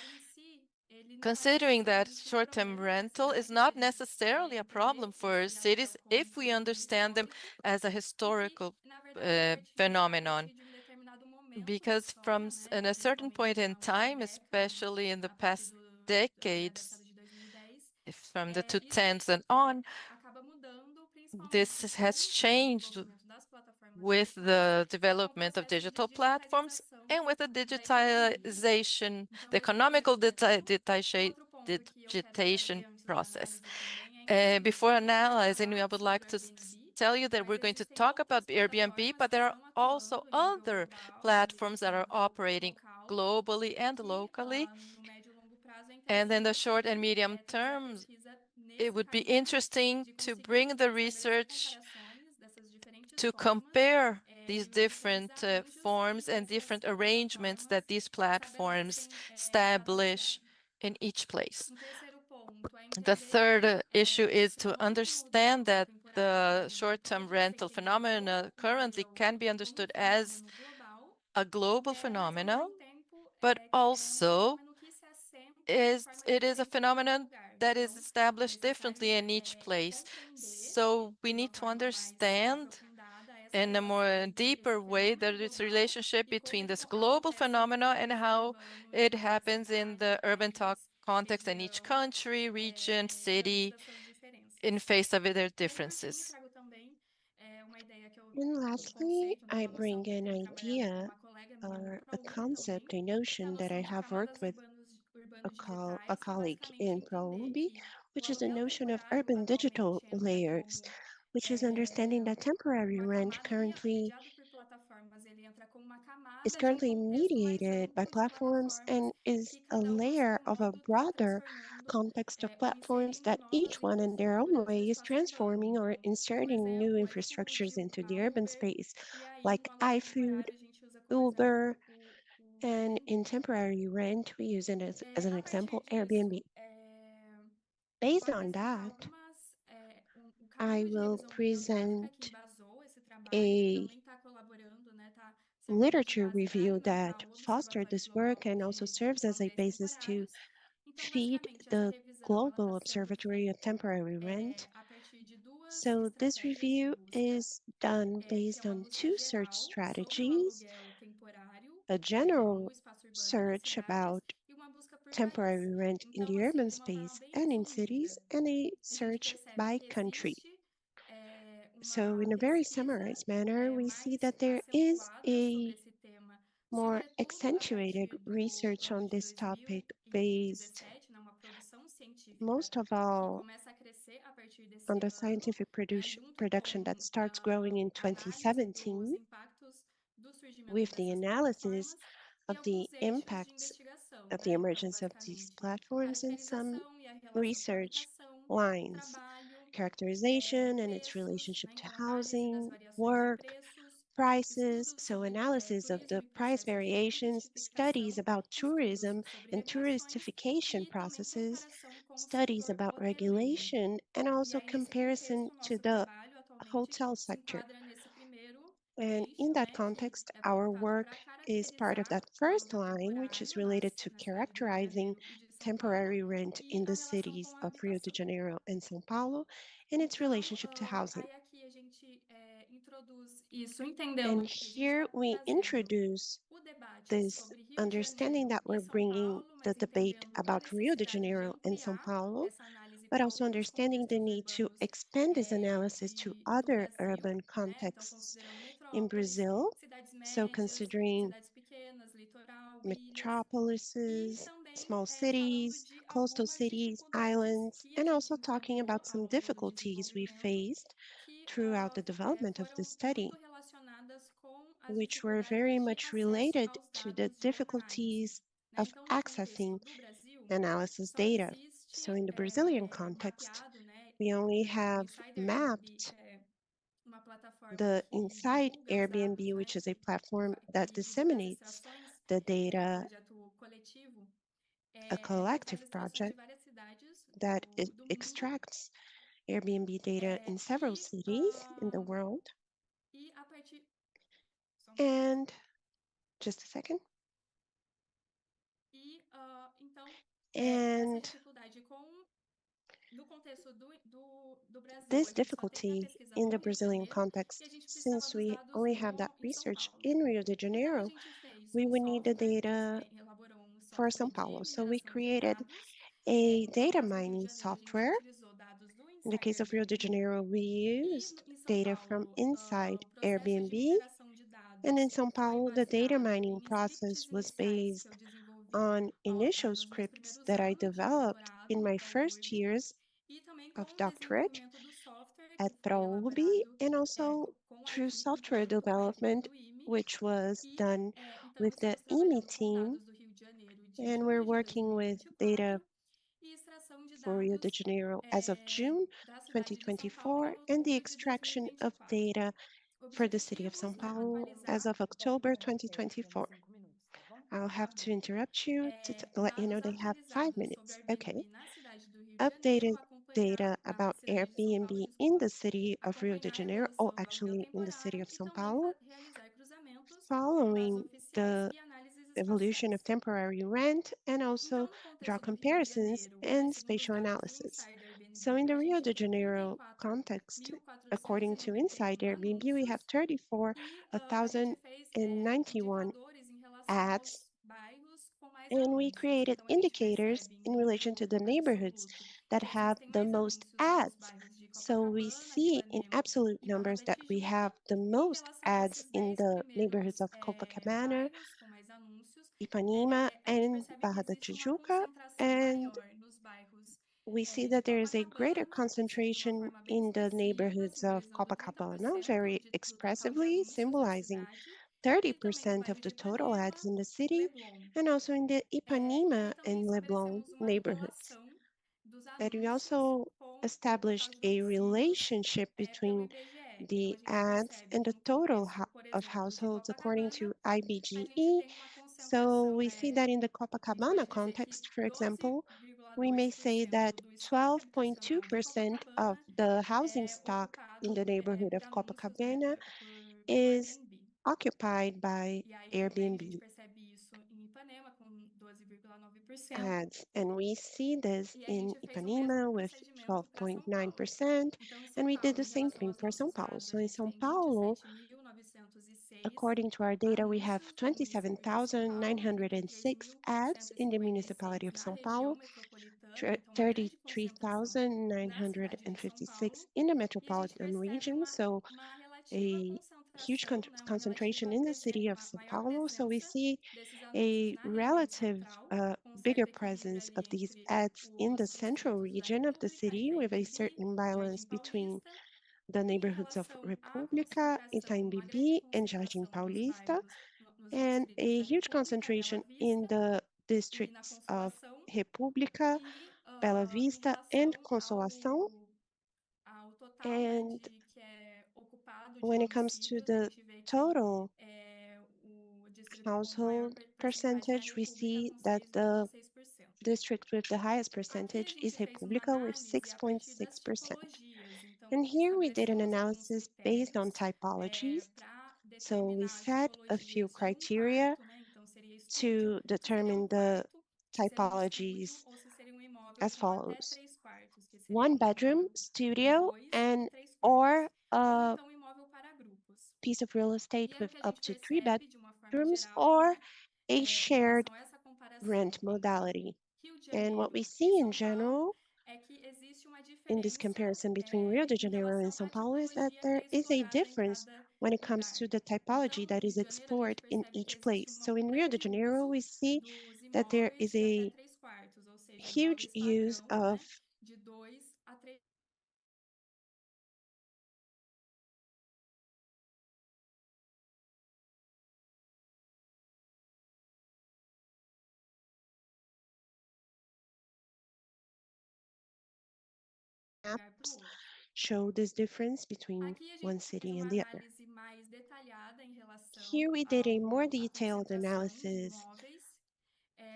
considering that short-term rental is not necessarily a problem for cities if we understand them as a historical phenomenon. Because from in a certain point in time, especially in the past decades, from the 2010s and on, this has changed with the development of digital platforms and with the digitization, the economical digitization process. Before analyzing, I would like to tell you that we're going to talk about Airbnb, but there are also other platforms that are operating globally and locally. And in the short and medium terms, it would be interesting to bring the research to compare these different forms and different arrangements that these platforms establish in each place. The third issue is to understand that the short-term rental phenomena currently can be understood as a global phenomenon, but also it is a phenomenon that is established differently in each place. So we need to understand in a more deeper way that it's a relationship between this global phenomena and how it happens in the urban context in each country, region, city, in face of their differences. And lastly, I bring an idea or a concept, a notion that I have worked with a colleague in ProUB, which is the notion of urban digital layers, which is understanding that temporary rent is currently mediated by platforms and is a layer of a broader context of platforms that each one in their own way is transforming or inserting new infrastructures into the urban space, like iFood, Uber, and in temporary rent, we use it as an example, Airbnb. Based on that, I will present a literature review that fostered this work and also serves as a basis to feed the Global Observatory of Temporary Rent. So this review is done based on two search strategies, a general search about temporary rent in the urban space and in cities, and a search by country. So in a very summarized manner, we see that there is a more accentuated research on this topic based most of all on the scientific production that starts growing in 2017 with the analysis of the impacts of the emergence of these platforms and some research lines, characterization and its relationship to housing, work, prices, so analysis of the price variations, studies about tourism and touristification processes, studies about regulation, and also comparison to the hotel sector. And in that context, our work is part of that first line, which is related to characterizing temporary rent in the cities of Rio de Janeiro and São Paulo and its relationship to housing. And here we introduce this understanding that we're bringing the debate about Rio de Janeiro and São Paulo, but also understanding the need to expand this analysis to other urban contexts in Brazil. So considering metropolises, small cities, de coastal algumas cities, dificuldades islands, que a and gente also talking about some encontrou ao longo do difficulties we desenvolvimento faced que throughout the development of foram the study, muito relacionadas com as which were very dificuldades de much acesso related aos to the dados de análise, difficulties né? of Então, no contexto accessing do Brasil, analysis só data. So existe in the Brazilian context, mapeado, né, we only o have Insider Airbnb, mapped que é uma plataforma the que inside divulga os dados, Airbnb, né, which is a platform que that divulga as disseminates extrações, the que é um data, projeto coletivo, a que faz collective extrações de project várias cidades that do mundo. extracts Airbnb data in several E, cities in the world. e a partir. Só um minuto. And just a second. E, então, essa And dificuldade no contexto do Brasil, this a gente só tem a difficulty pesquisa in no the Rio de Brazilian Janeiro e context, a gente precisava since dos we dados only have that em São research Paulo. in Rio de Então, a Janeiro, gente fez we um would need the software, a data gente elaborou um for software São de Paulo. So we mineração de created dados. a No data caso do Rio de mining Janeiro, a gente software. utilizou dados do In the case Insider of Rio de Airbnb. Janeiro, we E used em São data from Paulo, inside o processo de Airbnb. mineração de And in dados São foi Paulo, the data baseado mining em process scripts was iniciais que based eu desenvolvi on initial nos meus scripts primeiros that I anos de developed doutorado in no my first ProURB years e também com of o doctorate desenvolvimento do software at que foi ProUSP, elaborado and also com a through equipe, software junto com a equipe development, do IME. which was E done então with the estamos IME trabalhando com team, dados do Rio de Janeiro de and we're junho de working with 2024 data e extração de for Rio de dados Janeiro as of June da cidade de São Paulo em 2024, and the outubro de extraction of 2024. data for the city of São Objetivos, né, Paulo as atualizar. of October 2024. I'll have to interrupt you to let you know Dados they have 5 atualizados sobre minutes. Okay. Airbnb na cidade do Rio de Janeiro, Updated acompanhar data na about cidade de São Paulo, Airbnb in desculpa, the city of Rio de acompanhar a Janeiro, or evolução do aluguel actually in the city temporário of e São também Paulo, realizar cruzamentos com dados following oficiais the e análises evolution of espaciais. temporary rent, and Então, also no draw contexto do Rio de comparisons Janeiro, and segundo os spatial dados do analysis. Insider So Airbnb, in the a Rio gente de tem Janeiro context, according to Inside 34.491 Airbnb, we have anúncios e a gente fez 34,091 indicadores em relação ads, aos bairros com mais and we anúncios. created Então, a gente indicators percebe em in relation to número the neighborhoods absoluto that que a have gente tem the mais most anúncios nos ads. bairros de So we Copacabana, see in Ipanema absolute e Barra numbers da that we have Tijuca. the E em most relação a ads esses in 10 the neighborhoods primeiros of Copacabana, bairros com mais anúncios, Ipanema, a gente and percebe que Barra da existe uma Tijuca, concentração and maior nos bairros we see de that there is a greater Copacabana, de uma concentration forma bem in the expressiva, neighborhoods of simbolizando Copacabana, 30% very do total de expressively anúncios da symbolizing cidade, e também no 30% of bairro de the total Ipanema, ads in the city, Leblon. and also in the E aí Ipanema também and Leblon estabelecemos uma neighborhoods. relação dos That we anúncios also com o total established de a domicílios relationship pelo between IBGE. Então, the a gente ads percebe and que the no total contexto, por of exemplo, de households according to Copacabana, a gente IBGE. tem uma So concentração, we see né? that in the A gente pode Copacabana dizer que context, for example, we may say 12,2% that do estoque habitacional de 12.2% of Copacabana the housing é stock in the ocupado neighborhood of por anúncios, né? Copacabana Pelo is Airbnb. occupied by E aí também a gente Airbnb percebe isso em Ipanema, com 12,9%. ads. And we see this E a in gente fez o mesmo Ipanema with procedimento para São Paulo. 12.9%, Então, em and São we did Paulo, the em same relação thing aos for São nossos Paulo. dados, a So in gente São tem Paulo, 27.906 according to our data, we have anúncios no município de São Paulo, 27,906 ads in the 33.456 municipality of na São região Paulo, metropolitana, então uma grande concentração na cidade de São 33,956 Paulo. in the E a gente metropolitan percebe region. So uma relativa a huge concentração, né, uma concentration relativa in the city of São maior Paulo. So we presença see desses anúncios a na região relative central, com um bigger certo equilíbrio presence ali of these entre ads in the os central distritos da region of the República, city, with a Itaim Bibi, certain Jardim balance between Paulista, the e em neighborhoods of relação à República, concentração, Itaim uma grande Bibi, and Jardim concentração nos Paulista, bairros, nos and distritos a da huge República, Bela concentration in Vista the e na districts of Consolação, República, e Bela em Vista, and relação Consolação. ao total, né, And que é ocupado de when it comes to domicílios, a the gente vê que total o distrito com maior household percentagem é a percentage, we República, see com that the 6,6%. district with the highest Aqui a percentage is gente fez uma República with análise a partir das 6.6%. tipologias, então And here we did an estabelecemos alguns analysis based on critérios typologies. para So we determinar as set a few tipologias de criteria quarto, né? Então seria estúdio, to seria um determine the quarto, que seria um estúdio, typologies ou se seria um imóvel as com até follows: 3 quartos, que seria one um bedroom, imóvel com studio, 2 e 3 quartos, or ou a então um imóvel para grupos. piece of real E estate aí o with que a up gente to three percebe de uma forma bedrooms, geral, or né, a em shared relação a essa comparação rent entre modality. Rio de And what we Janeiro e see in São Paulo general é que existe uma in this diferença comparison between Rio de em Janeiro and relação São à Paulo is that tipologia there is a pré-explorada em difference cada when it comes to the typology that is explored in each place. So in Rio de Janeiro, we see that there is a huge use of maps show this difference between one city and the other. Here we did a more detailed analysis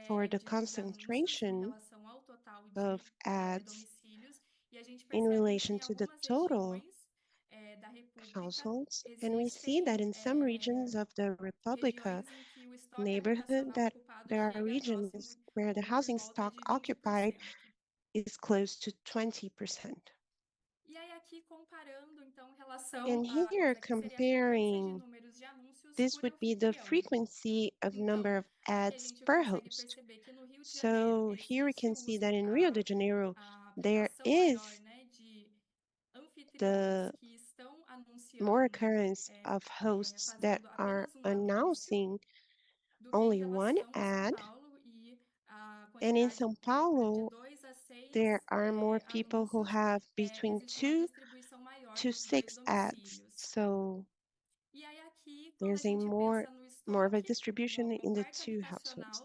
for the concentration of ads in relation to the total households, and we see that in some regions of the República neighborhood that there are regions where the housing stock occupied is close to 20%. And here comparing, this would be the frequency of number of ads per host. So here we can see that in Rio de Janeiro, there is the more occurrence of hosts that are announcing only one ad. And in São Paulo, there are more people who have between 2 to 6 ads. So there's a more of a distribution in the two households.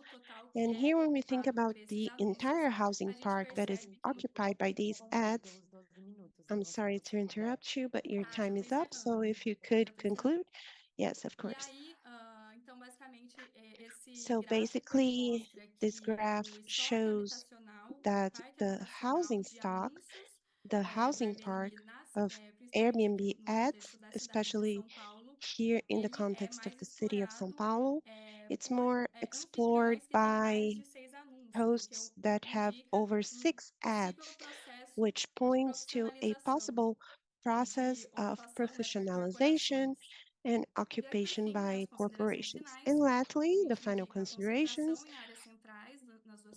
And here when we think about the entire housing park that is occupied by these ads, I'm sorry to interrupt you, but your time is up. So if you could conclude. Yes, of course. So basically, this graph shows that the housing stock, the housing park of Airbnb ads, especially here in the context of the city of São Paulo, it's more explored by hosts that have over 6 ads, which points to a possible process of professionalization and occupation by corporations. And lastly, the final considerations,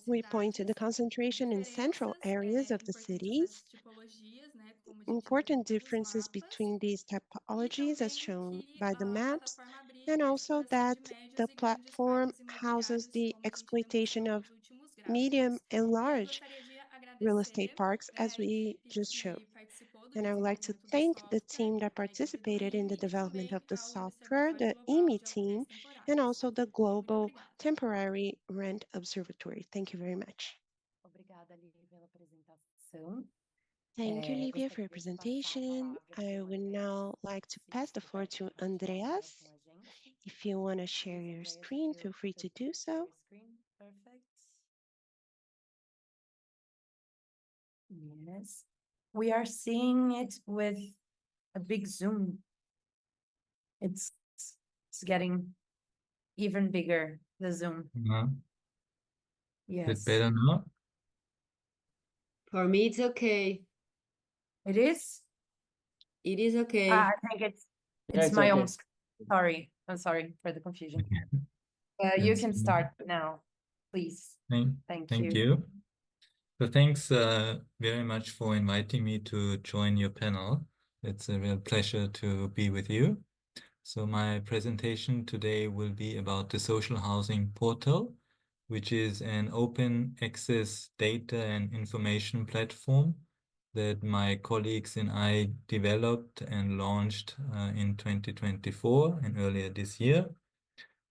we point to the concentration in central areas of the cities, important differences between these typologies as shown by the maps, and also that the platform houses the exploitation of medium and large real estate parks, as we just showed. And I would like to thank the team that participated in the development of the software, the IME team, and also the Global Temporary Rent Observatory. Thank you very much. Thank you, Lívia, for your presentation. I would now like to pass the floor to Andreas. If you want to share your screen, feel free to do so. Yes, we are seeing it with a big zoom. It's getting even bigger, the zoom. Is Yes. it better now? For me, it's okay. It is? It is okay. I think it's Yeah, it's my okay. own. Sorry, I'm sorry for the confusion. Okay. You That's can fine. start now, please. Thank you. you. So thanks very much for inviting me to join your panel. It's a real pleasure to be with you. So my presentation today will be about the social housing portal, which is an open access data and information platform that my colleagues and I developed and launched in 2024 and earlier this year.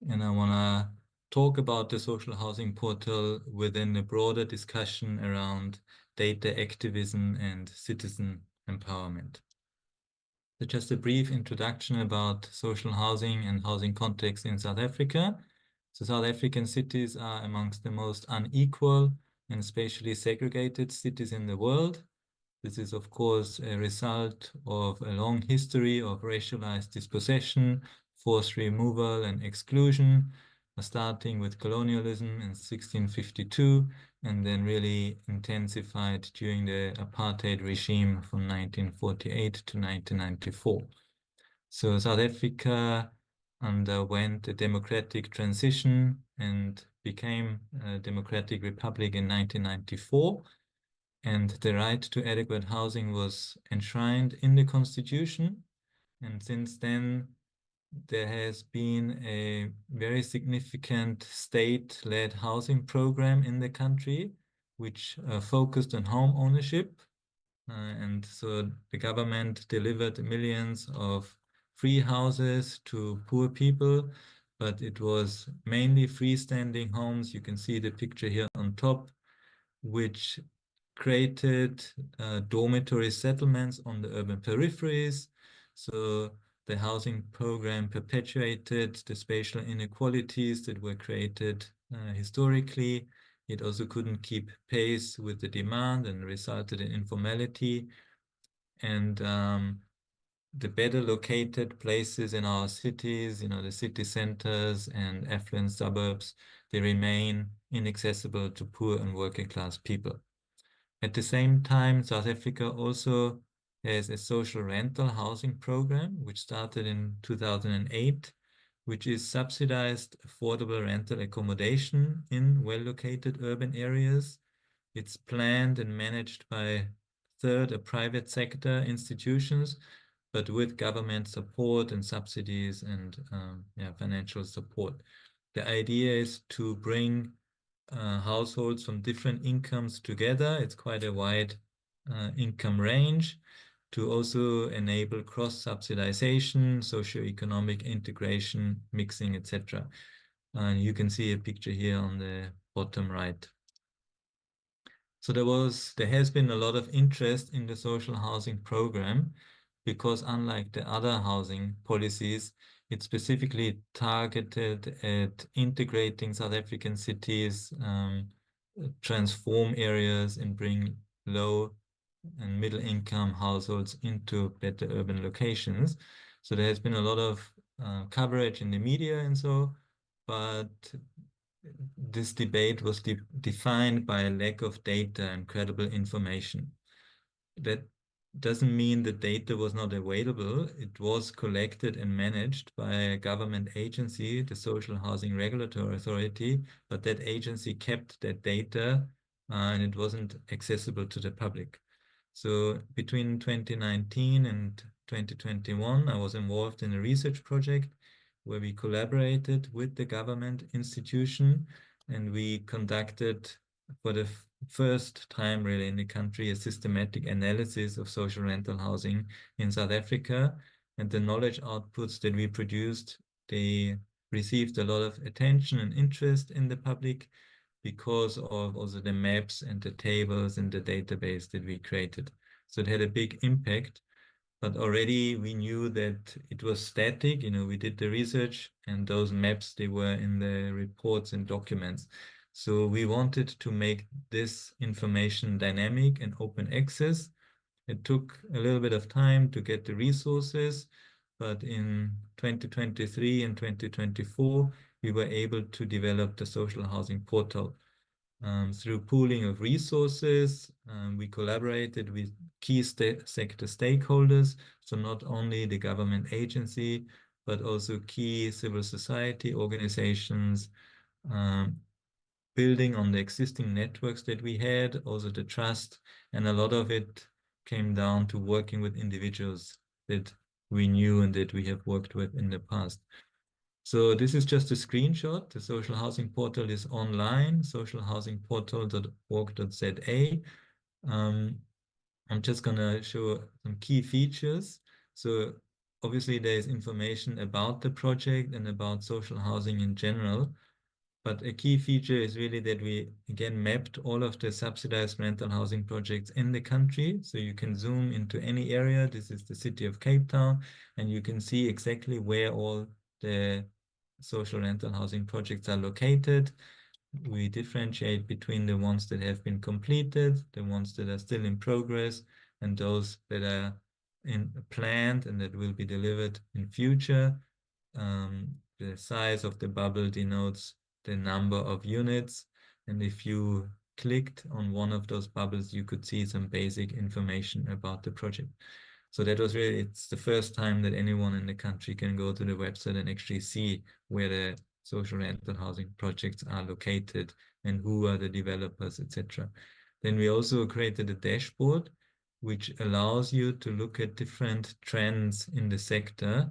And I want to talk about the social housing portal within a broader discussion around data activism and citizen empowerment. So just a brief introduction about social housing and housing context in South Africa. So South African cities are amongst the most unequal and spatially segregated cities in the world. This is, of course, a result of a long history of racialized dispossession, forced removal and exclusion, starting with colonialism in 1652 and then really intensified during the apartheid regime from 1948 to 1994. So South Africa underwent a democratic transition and became a democratic republic in 1994. And the right to adequate housing was enshrined in the constitution. And since then, there has been a very significant state-led housing program in the country, which focused on home ownership. And so the government delivered millions of free houses to poor people, but it was mainly freestanding homes. You can see the picture here on top, which created dormitory settlements on the urban peripheries. So the housing program perpetuated the spatial inequalities that were created historically. It also couldn't keep pace with the demand and resulted in informality. And the better located places in our cities, the city centers and affluent suburbs, they remain inaccessible to poor and working class people. At the same time, South Africa also has a social rental housing program, which started in 2008, which is subsidized affordable rental accommodation in well-located urban areas. It's planned and managed by private sector institutions, but with government support and subsidies and financial support. The idea is to bring households from different incomes together. It's quite a wide income range to also enable cross-subsidization, socioeconomic integration, mixing, etc. And you can see a picture here on the bottom right. So there has been a lot of interest in the social housing program because unlike the other housing policies, it's specifically targeted at integrating South African cities, transform areas and bring low and middle income households into better urban locations. So there has been a lot of coverage in the media and so, but this debate was defined by a lack of data and credible information. That doesn't mean the data was not available. It was collected and managed by a government agency, the Social Housing Regulatory Authority, but that agency kept that data and it wasn't accessible to the public. So between 2019 and 2021, I was involved in a research project where we collaborated with the government institution and we conducted for the first time really in the country a systematic analysis of social rental housing in South Africa, and the knowledge outputs that we produced, they received a lot of attention and interest in the public because of also the maps and the tables and the database that we created. So it had a big impact, but already we knew that it was static. We did the research and those maps, they were in the reports and documents. So we wanted to make this information dynamic and open access. It took a little bit of time to get the resources, but in 2023 and 2024, we were able to develop the social housing portal. Through pooling of resources, we collaborated with key sector stakeholders, so not only the government agency, but also key civil society organizations, building on the existing networks that we had, also the trust, and a lot of it came down to working with individuals that we knew and that we have worked with in the past. So this is just a screenshot. The social housing portal is online, socialhousingportal.org.za. I'm just going to show some key features. So obviously there is information about the project and about social housing in general. But a key feature is really that we, again, mapped all of the subsidized rental housing projects in the country. So you can zoom into any area. This is the city of Cape Town, and you can see exactly where all the social rental housing projects are located. We differentiate between the ones that have been completed, the ones that are still in progress, and those that are planned and that will be delivered in future. The size of the bubble denotes the number of units, and if you clicked on one of those bubbles, you could see some basic information about the project. So that was really, it's the first time that anyone in the country can go to the website and actually see where the social rental housing projects are located and who are the developers, etc. Then we also created a dashboard which allows you to look at different trends in the sector.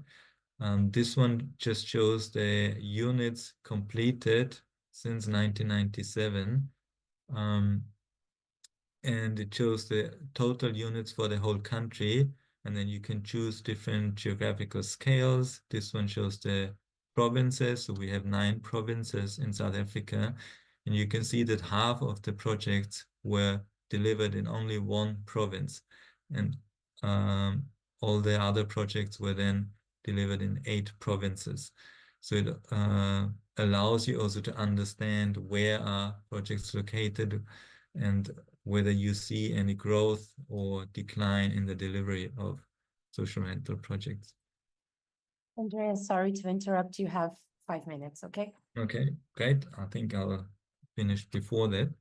This one just shows the units completed since 1997. And it shows the total units for the whole country. And then you can choose different geographical scales. This one shows the provinces. So we have 9 provinces in South Africa. And you can see that half of the projects were delivered in only one province. And all the other projects were then delivered in 8 provinces. So it allows you also to understand where are projects located and whether you see any growth or decline in the delivery of social rental projects. Andrea, sorry to interrupt. You have 5 minutes, okay? Okay, great. I think I'll finish before that.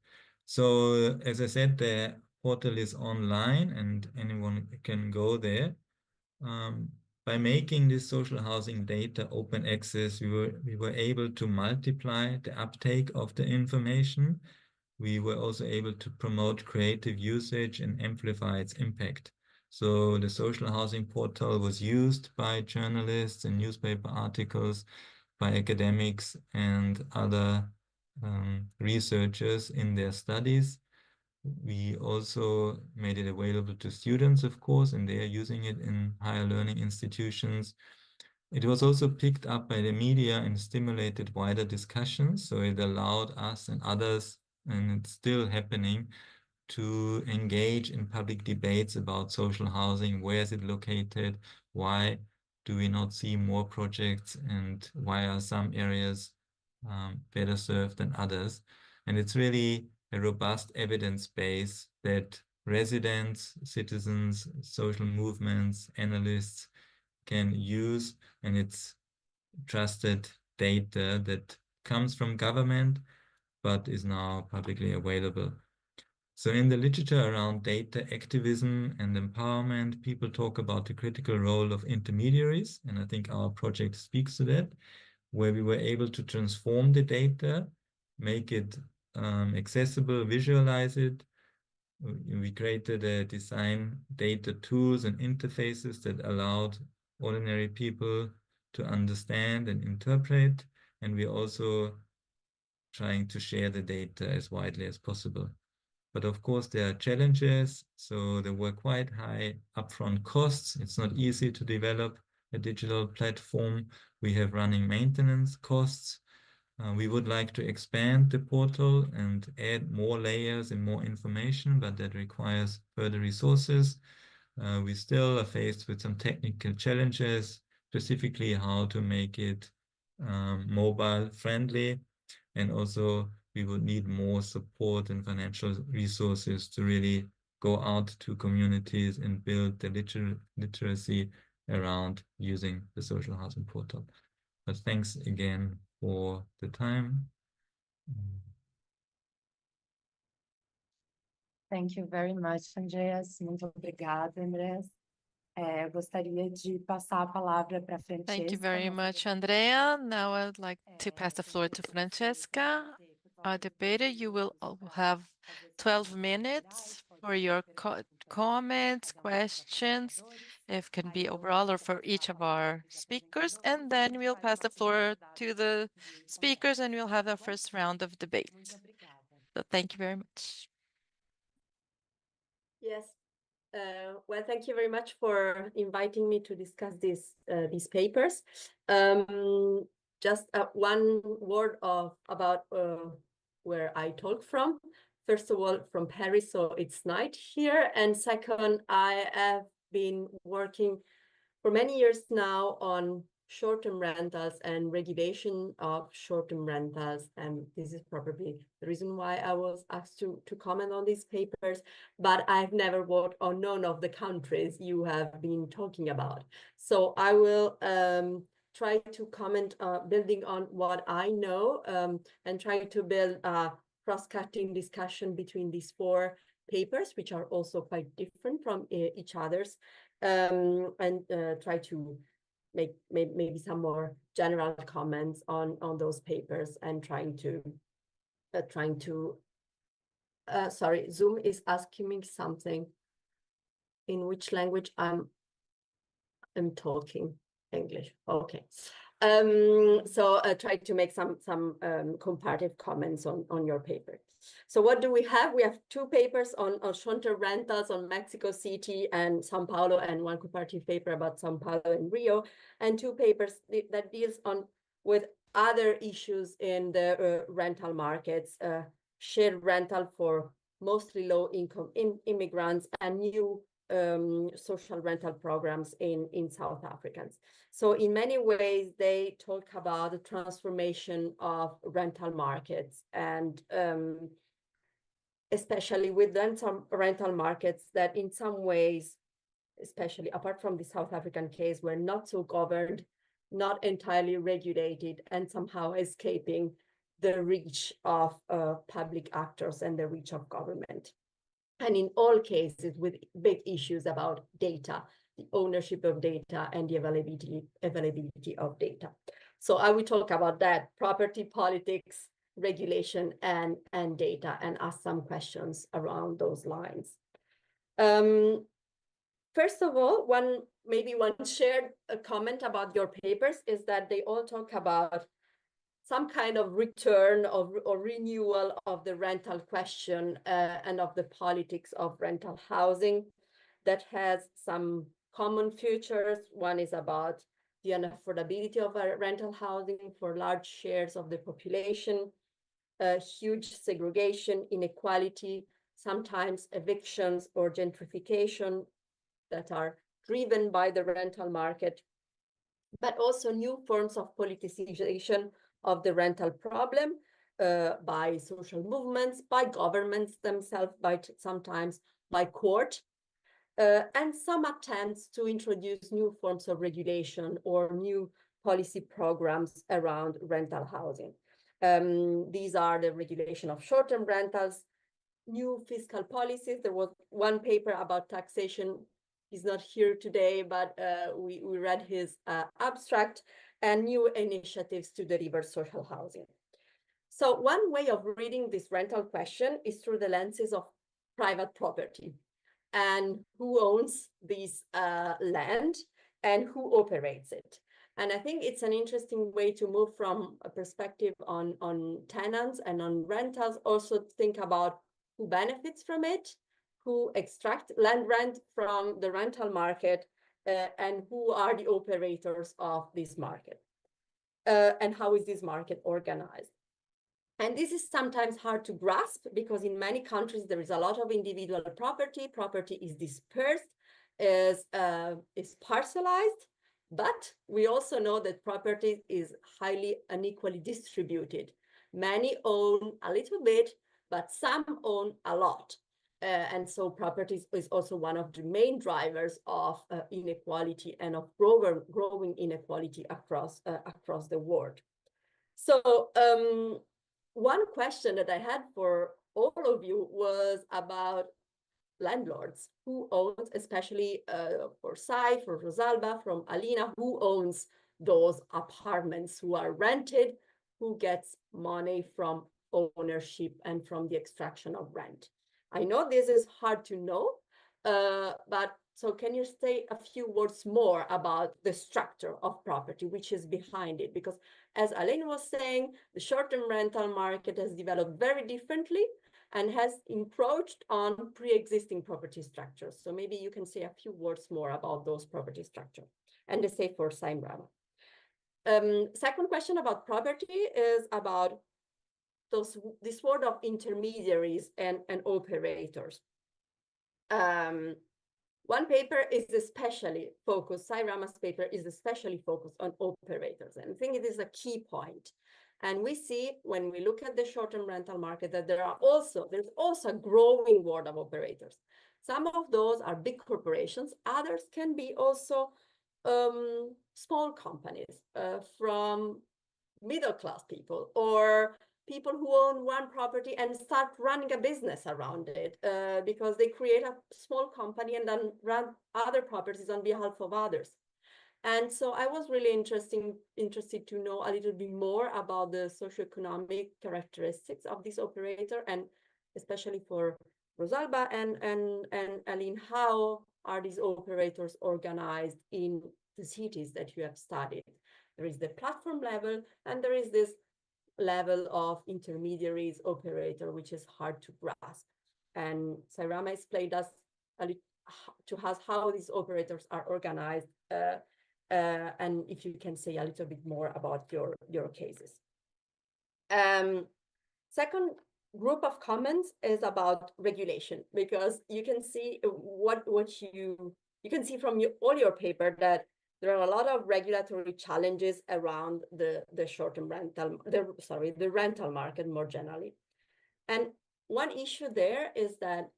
So as I said, the portal is online and anyone can go there. By making this social housing data open access, we were able to multiply the uptake of the information. We were also able to promote creative usage and amplify its impact. So the social housing portal was used by journalists and newspaper articles, by academics and other researchers in their studies. We also made it available to students, of course, and they are using it in higher learning institutions. It was also picked up by the media and stimulated wider discussions. So it allowed us and others, and it's still happening, to engage in public debates about social housing. Where is it located? Why do we not see more projects? And why are some areas better served than others? And it's really a robust evidence base that residents, citizens, social movements, analysts can use, and it's trusted data that comes from government but is now publicly available. So in the literature around data activism and empowerment, people talk about the critical role of intermediaries, and I think our project speaks to that, where we were able to transform the data, make it accessible, visualize it. We created a design data tools and interfaces that allowed ordinary people to understand and interpret, and we're also trying to share the data as widely as possible. But of course, there are challenges. So there were quite high upfront costs. It's not easy to develop a digital platform. We have running maintenance costs. We would like to expand the portal and add more layers and more information, but that requires further resources. We still are faced with some technical challenges, specifically how to make it mobile friendly. And also we would need more support and financial resources to really go out to communities and build the literacy around using the social housing portal. But thanks again for the time. Thank you very much, Andreas. Muito obrigada, Andreas. Gostaria de passar a palavra para Francesca. Thank you very much, Andrea. Now I'd like to pass the floor to Francesca. Our debater, you will have 12 minutes for your comments, questions, if it can be overall or for each of our speakers, and then we'll pass the floor to the speakers and we'll have our first round of debate. So thank you very much. Yes. Well, thank you very much for inviting me to discuss these papers. Just one word about where I talk from. First of all, from Paris, so it's night here. And second, I have been working for many years now on short-term rentals and regulation of short-term rentals. And this is probably the reason why I was asked to comment on these papers, but I've never worked on none of the countries you have been talking about. So I will try to comment building on what I know and try to build a cross-cutting discussion between these 4 papers, which are also quite different from each other's, and try to make maybe some more general comments on those papers and trying to sorry, Zoom is asking me something. In which language I'm talking? English. Okay. So try to make some comparative comments on your paper. So what do we have? We have two papers on short-term rentals on Mexico City and São Paulo, and one comparative paper about São Paulo and Rio, and two papers that deals with other issues in the rental markets, shared rental for mostly low-income immigrants, and new social rental programs in South Africans. So in many ways, they talk about the transformation of rental markets, and especially with rental markets that in some ways, especially apart from the South African case, were not so governed, not entirely regulated, and somehow escaping the reach of public actors and the reach of government. And in all cases, with big issues about data, the ownership of data and the availability of data. So I will talk about that, property politics, regulation, and data, and ask some questions around those lines. First of all, maybe one shared comment about your papers is that they all talk about some kind of return or renewal of the rental question and of the politics of rental housing that has some common features. One is about the unaffordability of rental housing for large shares of the population, huge segregation, inequality, sometimes evictions or gentrification that are driven by the rental market, but also new forms of politicization of the rental problem by social movements, by governments themselves, sometimes by court, and some attempts to introduce new forms of regulation or new policy programs around rental housing. These are the regulation of short-term rentals, new fiscal policies. There was one paper about taxation. He's not here today, but we read his abstract, and new initiatives to deliver social housing. So one way of reading this rental question is through the lenses of private property and who owns this land and who operates it. And I think it's an interesting way to move from a perspective on tenants and on rentals, also to think about who benefits from it, who extract land rent from the rental market, and who are the operators of this market, and how is this market organized. And this is sometimes hard to grasp because in many countries there is a lot of individual property. Property is dispersed, is parcelized, but we also know that property is highly unequally distributed. Many own a little bit, but some own a lot. And so property is also one of the main drivers of inequality and of growing inequality across the world. So one question that I had for all of you was about landlords. Who owns, especially for Sai, for Rosalba, from Alina, who owns those apartments who are rented, who gets money from ownership and from the extraction of rent? I know this is hard to know, but so can you say a few words more about the structure of property, which is behind it? Because as Alain was saying, the short-term rental market has developed very differently and has encroached on pre-existing property structures. So maybe you can say a few words more about those property structures. And the same for Sai Rama. Second question about property is about this word of intermediaries and operators. One paper is especially focused, Sai Rama's paper is especially focused on operators. And I think it is a key point. And we see when we look at the short-term rental market that there's also a growing world of operators. Some of those are big corporations, others can be also small companies from middle-class people or people who own one property and start running a business around it because they create a small company and then run other properties on behalf of others. And so I was really interested to know a little bit more about the socioeconomic characteristics of this operator, and especially for Rosalba and Aline, how are these operators organized in the cities that you have studied. There is the platform level, and there is this level of intermediaries, operator, which is hard to grasp. And Sai Rama explained us to us how these operators are organized, and if you can say a little bit more about your cases. Second group of comments is about regulation, because you can see what you can see from all your paper that there are a lot of regulatory challenges around the short-term rental, the rental market more generally. And one issue there is that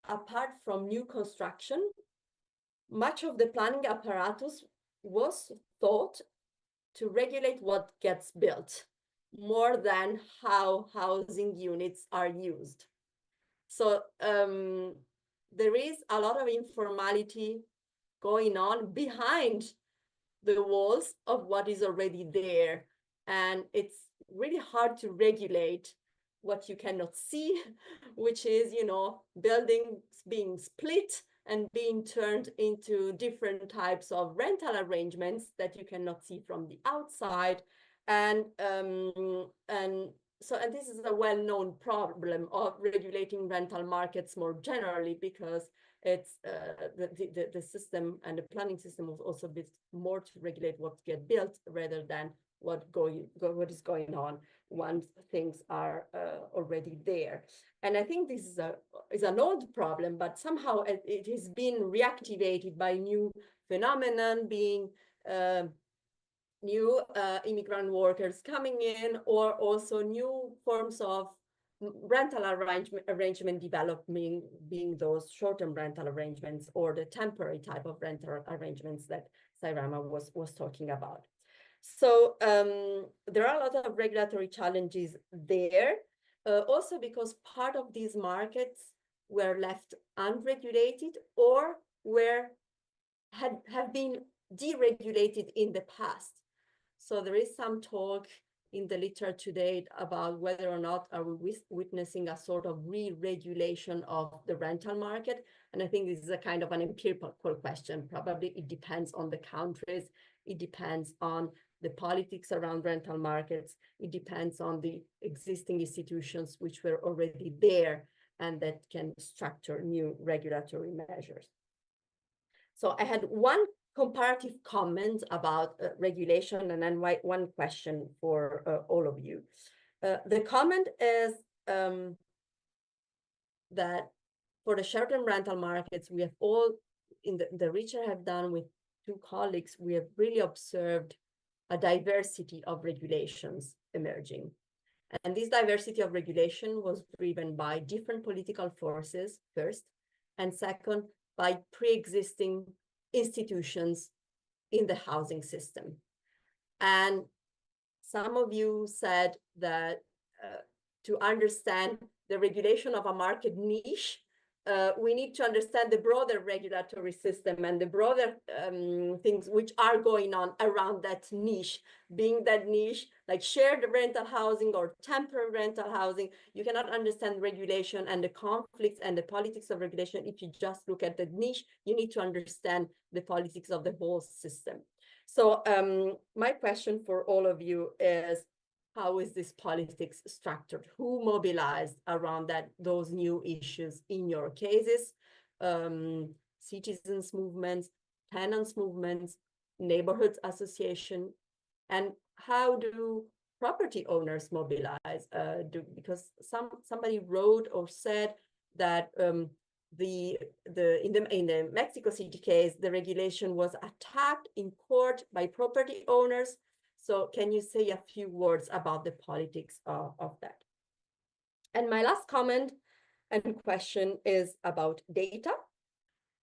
apart from new construction, much of the planning apparatus was thought to regulate what gets built more than how housing units are used. So there is a lot of informality going on behind the walls of what is already there. And it's really hard to regulate what you cannot see, which is, buildings being split and being turned into different types of rental arrangements that you cannot see from the outside. And this is a well-known problem of regulating rental markets more generally, because it's the system and the planning system was also built more to regulate what gets built rather than what is going on once things are already there. And I think this is an old problem, but somehow it has been reactivated by new phenomenon, being new immigrant workers coming in, or also new forms of rental arrangement developing, being those short-term rental arrangements or the temporary type of rental arrangements that Sai Rama was talking about. So there are a lot of regulatory challenges there, also because part of these markets were left unregulated or have been deregulated in the past. So there is some talk in the literature today about whether or not are we witnessing a sort of re-regulation of the rental market. And I think this is a kind of an empirical question. Probably it depends on the countries. It depends on the politics around rental markets. It depends on the existing institutions which were already there and that can structure new regulatory measures. So I had one comparative comment about regulation, and then one question for all of you. The comment is that for the short-term rental markets, we have all, in the research I have done with 2 colleagues, we have really observed a diversity of regulations emerging. And this diversity of regulation was driven by different political forces, first, and second, by pre-existing institutions in the housing system. And some of you said that to understand the regulation of a market niche, we need to understand the broader regulatory system and the broader things which are going on around that niche, being that niche like shared rental housing or temporary rental housing. You cannot understand regulation and the conflicts and the politics of regulation if you just look at the niche. You need to understand the politics of the whole system. So my question for all of you is, how is this politics structured? Who mobilized around those new issues in your cases? Citizens movements, tenants movements, neighborhood association, and how do property owners mobilize? Because somebody wrote or said that in the Mexico City case, the regulation was attacked in court by property owners. So can you say a few words about the politics of that? And my last comment and question is about data,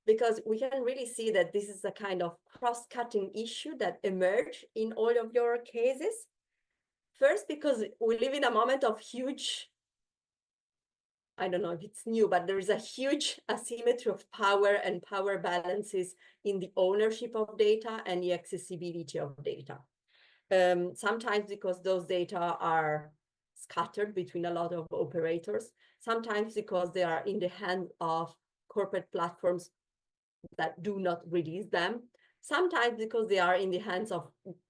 because we can really see that this is a kind of cross-cutting issue that emerged in all of your cases. First, because we live in a moment of huge, I don't know if it's new, but there is a huge asymmetry of power and power balances in the ownership of data and the accessibility of data. Sometimes because those data are scattered between a lot of operators, sometimes because they are in the hands of corporate platforms that do not release them, sometimes because they are in the hands of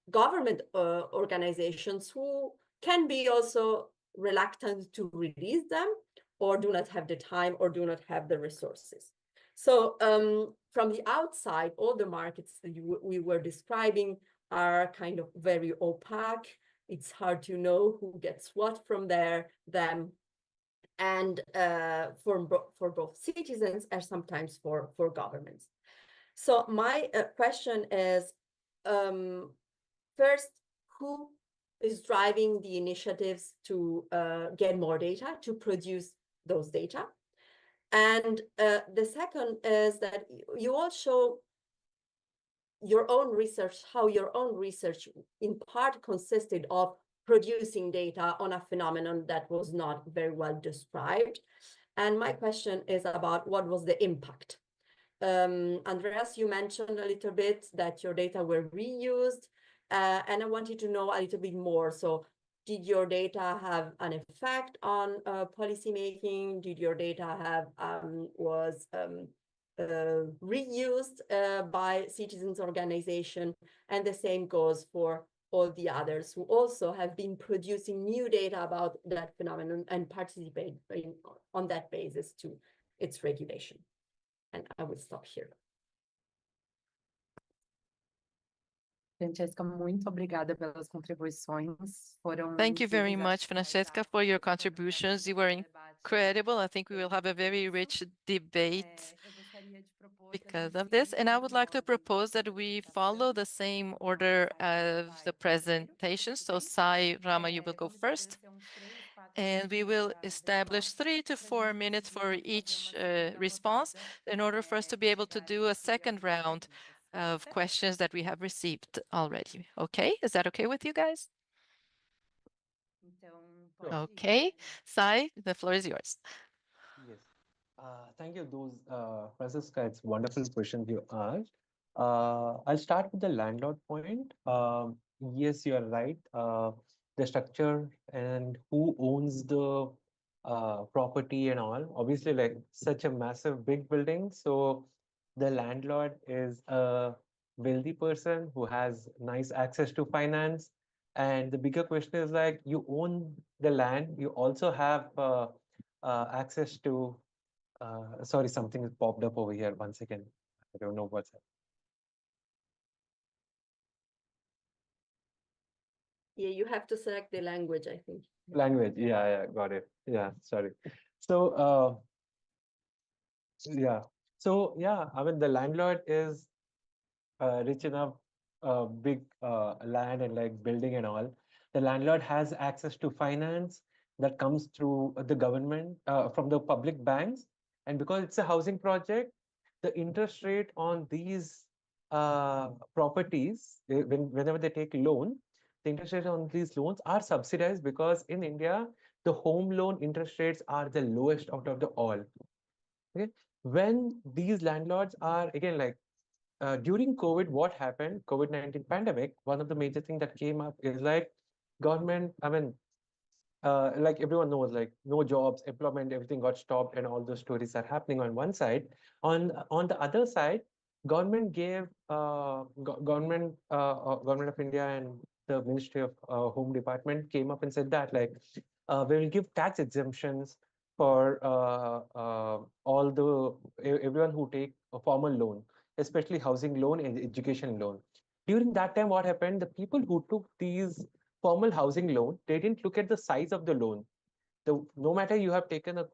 government organizations who can be also reluctant to release them, or do not have the time, or do not have the resources. So from the outside, all the markets that we were describing are kind of very opaque. It's hard to know who gets what from them, and for both citizens and sometimes for governments. So my question is, first, who is driving the initiatives to get more data, to produce those data? And the second is that you all show your own research, how your own research in part consisted of producing data on a phenomenon that was not very well described. And my question is about what was the impact. Andreas, you mentioned a little bit that your data were reused, and I wanted to know a little bit more. So did your data have an effect on policymaking? Did your data have was reused by citizens organization? And the same goes for all the others who also have been producing new data about that phenomenon and participate on that basis to its regulation. And I will stop here. Francesca, muito obrigada pelas contribuições. Thank you very much, Francesca, for your contributions. You were incredible. I think we will have a very rich debate because of this. And I would like to propose that we follow the same order of the presentation. So Sai Rama, you will go first. And we will establish 3 to 4 minutes for each response in order for us to be able to do a second round of questions that we have received already. Okay, is that okay with you guys? Okay, Sai, the floor is yours. Yes. Thank you, Francesca. It's wonderful questions you asked. I'll start with the landlord point. Yes, you are right. The structure and who owns the property and all. Obviously, like such a massive big building. So the landlord is a wealthy person who has nice access to finance. And the bigger question is like, you own the land, you also have access to, sorry, something has popped up over here. 1 second. I don't know what's happening. Yeah, you have to select the language, I think. Language, yeah, got it. Yeah, sorry. So, yeah. So, yeah, I mean, the landlord is rich enough, big land and like building and all. The landlord has access to finance that comes through the government, from the public banks. And because it's a housing project, the interest rate on these properties, whenever they take loan, the interest rates on these loans are subsidized, because in India, the home loan interest rates are the lowest out of the all. Okay, when these landlords are, again, like during COVID, what happened? COVID-19 pandemic, one of the major things that came up is like government, I mean, like everyone knows, like no jobs, employment, everything got stopped, and all those stories are happening on one side. On the other side, government gave government of India and the Ministry of Home Department came up and said that like we will give tax exemptions for all the everyone who take a formal loan, especially housing loan and education loan. During that time, what happened? The people who took these formal housing loan, they didn't look at the size of the loan. No matter you have taken a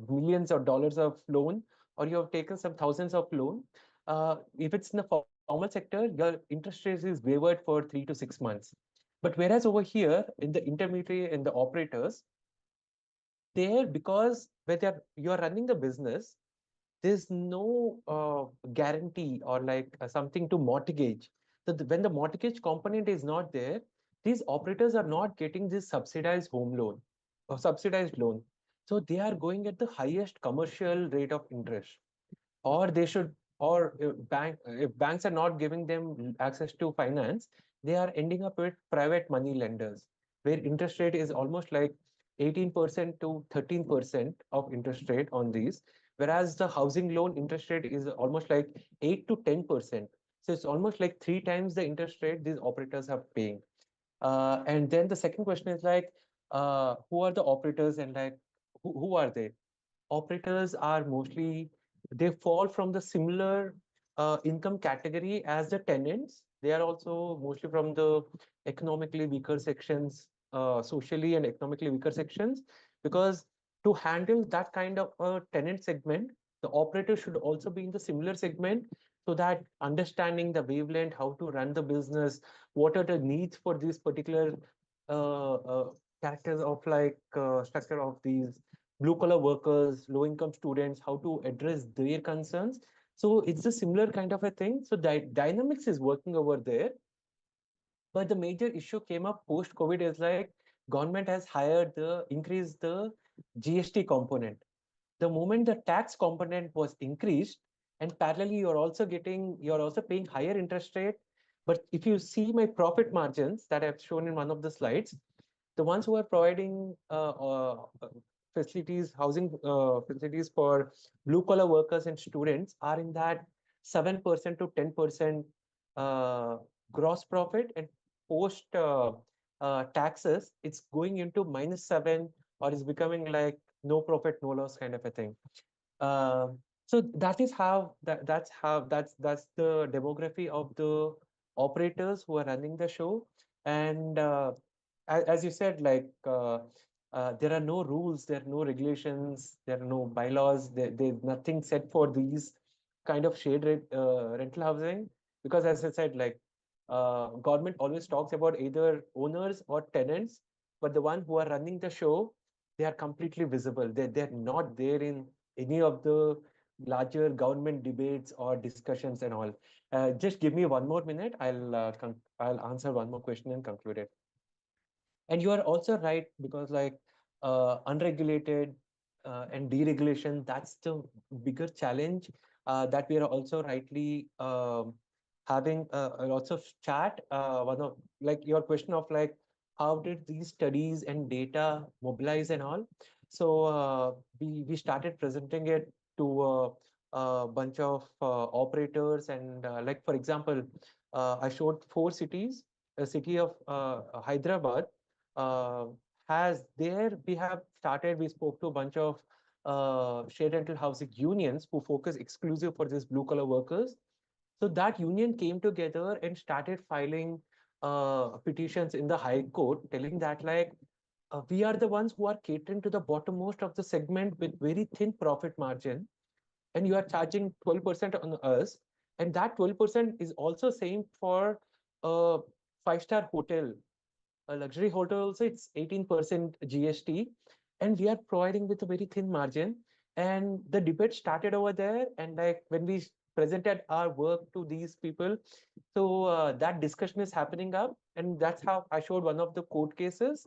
millions of dollars of loan, or you have taken some thousands of loan, if it's in the formal sector, your interest rate is waived for 3 to 6 months. But whereas over here in the intermediary and the operators, there, because when you're running the business, there's no guarantee or like something to mortgage. So when the mortgage component is not there, these operators are not getting this subsidized home loan or subsidized loan. So they are going at the highest commercial rate of interest, or they should, or if banks are not giving them access to finance, they are ending up with private money lenders, where interest rate is almost like 18% to 13% of interest rate on these, whereas the housing loan interest rate is almost like 8 to 10%. So it's almost like 3 times the interest rate these operators are paying. And then the second question is like, who are the operators and like, who are they? Operators are mostly, they fall from the similar income category as the tenants. They are also mostly from the economically weaker sections, socially and economically weaker sections, because to handle that kind of a tenant segment, the operator should also be in the similar segment, so that understanding the wavelength, how to run the business, what are the needs for these particular characters of like structure of these blue collar workers, low income students, how to address their concerns. So it's a similar kind of a thing. So dynamics is working over there. But the major issue came up post COVID is like government has increased the GST component. The moment the tax component was increased, and parallelly you're also paying higher interest rate. But if you see my profit margins that I've shown in one of the slides, the ones who are providing facilities, housing facilities for blue collar workers and students are in that 7% to 10% gross profit, and post taxes, it's going into -7, or is becoming like no profit, no loss kind of a thing. So that's the demography of the operators who are running the show. And as you said, like there are no rules, there are no regulations, there are no bylaws, there's nothing set for these kind of rental housing, because as I said, like government always talks about either owners or tenants, but the one who are running the show, they are completely visible. They're not there in any of the larger government debates or discussions and all. Just give me 1 more minute. I'll answer one more question and conclude it. And you are also right, because like unregulated and deregulation, that's the bigger challenge that we are also rightly having lots of chat. One of like your question of like, how did these studies and data mobilize and all? So we started presenting it to a bunch of operators, and like for example, I showed 4 cities. A city of Hyderabad we spoke to a bunch of shared rental housing unions who focus exclusive for these blue collar workers. So that union came together and started filing petitions in the High Court, telling that like we are the ones who are catering to the bottommost of the segment with very thin profit margin, and you are charging 12% on us, and that 12% is also same for a 5-star hotel. A luxury hotel also, it's 18% GST, and we are providing with a very thin margin. And the debate started over there, and like when we presented our work to these people, so that discussion is happening up, and that's how I showed one of the court cases.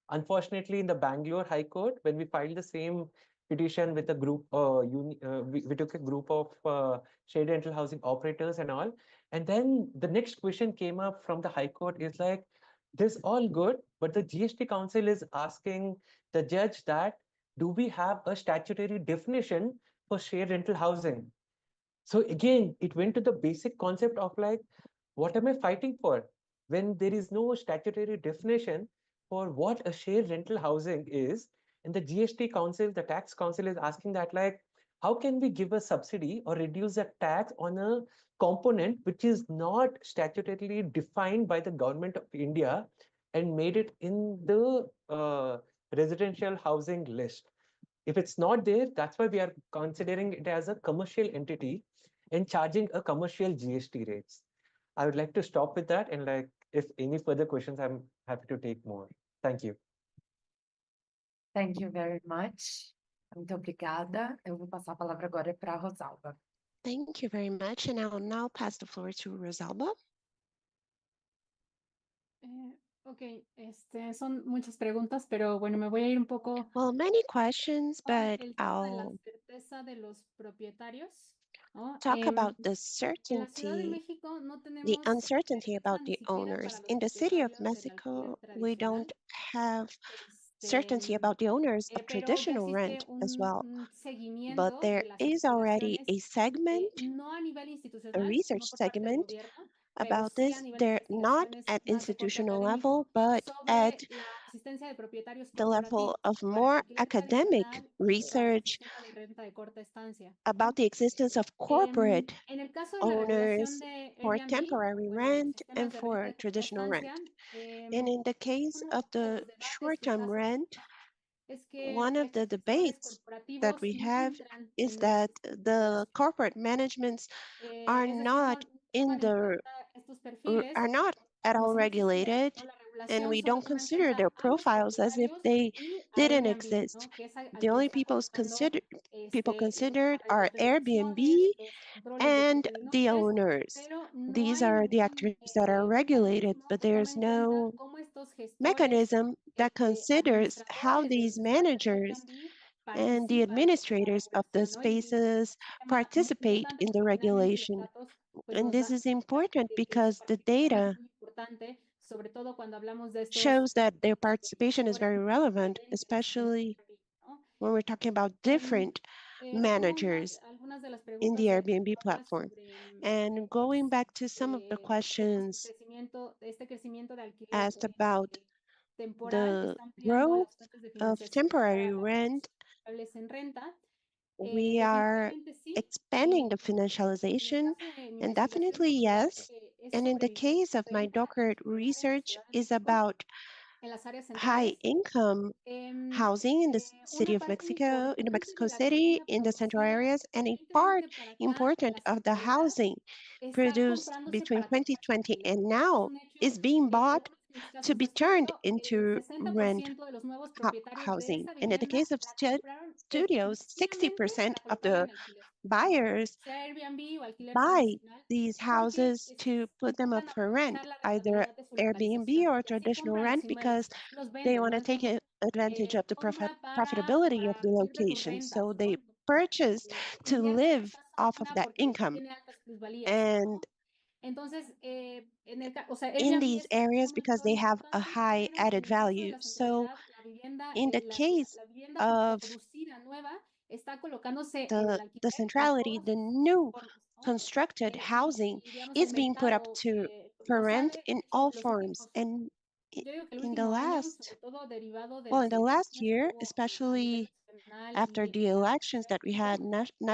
Unfortunately, in the Bangalore High Court, when we filed the same petition with a group, we took a group of shared rental housing operators and all. And then the next question came up from the High Court is like, this all good, but the GST Council is asking the judge that, do we have a statutory definition for shared rental housing? So again, it went to the basic concept of like, what am I fighting for? When there is no statutory definition for what a shared rental housing is, and the GST Council, the Tax Council is asking that like, how can we give a subsidy or reduce a tax on a component which is not statutorily defined by the government of India and made it in the residential housing list? If it's not there, that's why we are considering it as a commercial entity and charging a commercial GST rates. I would like to stop with that, and like, if any further questions, I'm happy to take more. Thank you. Thank you very much. Muito obrigada. Eu vou passar a palavra agora para a Rosalba. Thank you very much, and I will now pass the floor to Rosalba. Ok, son muchas preguntas, pero bueno, me voy a ir un poco. Well, many questions, but El tema de la I'll certeza de los propietarios, ¿no? talk about the En la Ciudad de certainty, México no the tenemos uncertainty certeza about ni the siquiera owners. para los In the city of propietarios del Mexico, alquiler we tradicional. don't have certainty about the owners of pero ya traditional existe rent as well. un seguimiento But there de las is already a investigaciones, segment, no a nivel a institucional, research no por parte del segment gobierno, pero about sí a this. nivel de They're not investigaciones at más de corte institutional académico level, but at sobre la asistencia de propietarios the level corporativos of para el more alquiler academic tradicional para el research sistema de renta de corta estancia. about the existence of corporate En el caso de la regulación owners de for Airbnb, temporary bueno, de los rent sistemas and de for renta de corta traditional rent. estancia, And in the case uno of de the los debates short-term quizás rent, es que one of the estos gestores debates that corporativos we no have entran is en that el the corporate managements are es decir, not no in toman en the cuenta estos perfiles are not at como all si no existieran, regulated, ¿no? La and regulación we don't solo toma en consider cuenta their a los profiles as if propietarios they y a didn't Airbnb, exist. ¿no? Que es al The que le only está people aplicando considered las are regulaciones, Airbnb los controles de and cruce de the inmuebles, owners. pero no These hay are the ningún actors that are regulated, mecanismo but que tome there's en cuenta no cómo estos gestores, mechanism that considers how administradores de these los sistemas de managers Airbnb and the participan en la administrators of the regulación, ¿no? Y es spaces un tema muy participate importante in the porque finalmente los regulation. datos pues And nos this dan is important que su because the participación es data muy importante, sobre todo cuando hablamos de estos shows that their participation is gestores very relevant, diferentes en especially Airbnb, ¿no? when we're talking about different Retomo managers algunas de las in the preguntas Airbnb platform. sobre And going back to some of the cómo questions este crecimiento de alquiler asked about temporal the está ampliando growth las fuentes de of financiación temporary para las rent, variables en renta. we are Definitivamente sí. expanding the En el financialization, caso de mi and investigación definitely doctoral, yes. es And in the sobre case of my renta doctorate research is about en las áreas high centrales. income housing in the city Una of parte Mexico, in the importante Mexico de la City, vivienda in the central producida areas, and a 2020 part para acá en important la of the centralidad housing está produced comprándose between para tener 2020 alquiler. and Es now un hecho. is being bought Digamos que en los to casos de be turned estudio, el into rent 60% de los nuevos propietarios de housing. esa And in the vivienda case of la compraron studios, exclusivamente 60% para of colocarla the en alquiler, buyers sea Airbnb o alquiler buy tradicional, these porque houses to put them up buscan for rent, aprovechar la either rentabilidad de su Airbnb localización. or Y así traditional compran los rent, inmuebles, because así los they venden, want ¿no? to take Entonces, advantage of the compra profitability of para the vivir de sus location. rentas, So ¿no? they purchase to Invierte en live esta off of zona that porque income. tiene altas plusvalías, And ¿no? Entonces, o sea, in Airbnb these es areas, un because mercado they have a importante, high pero added en el caso de value. la So centralidad, la vivienda, in the case la vivienda of producida nueva está colocándose en el the alquiler en centrality, todas the sus new formas, ¿no? constructed housing Digamos, el is being put up mercado to for lo rent sabe, de in hecho, all los forms. últimos, And yo digo que el in the último año, last, sobre todo derivado de well, las in the last elecciones que year, hubo a nivel especially nacional after y the a elections that we México, had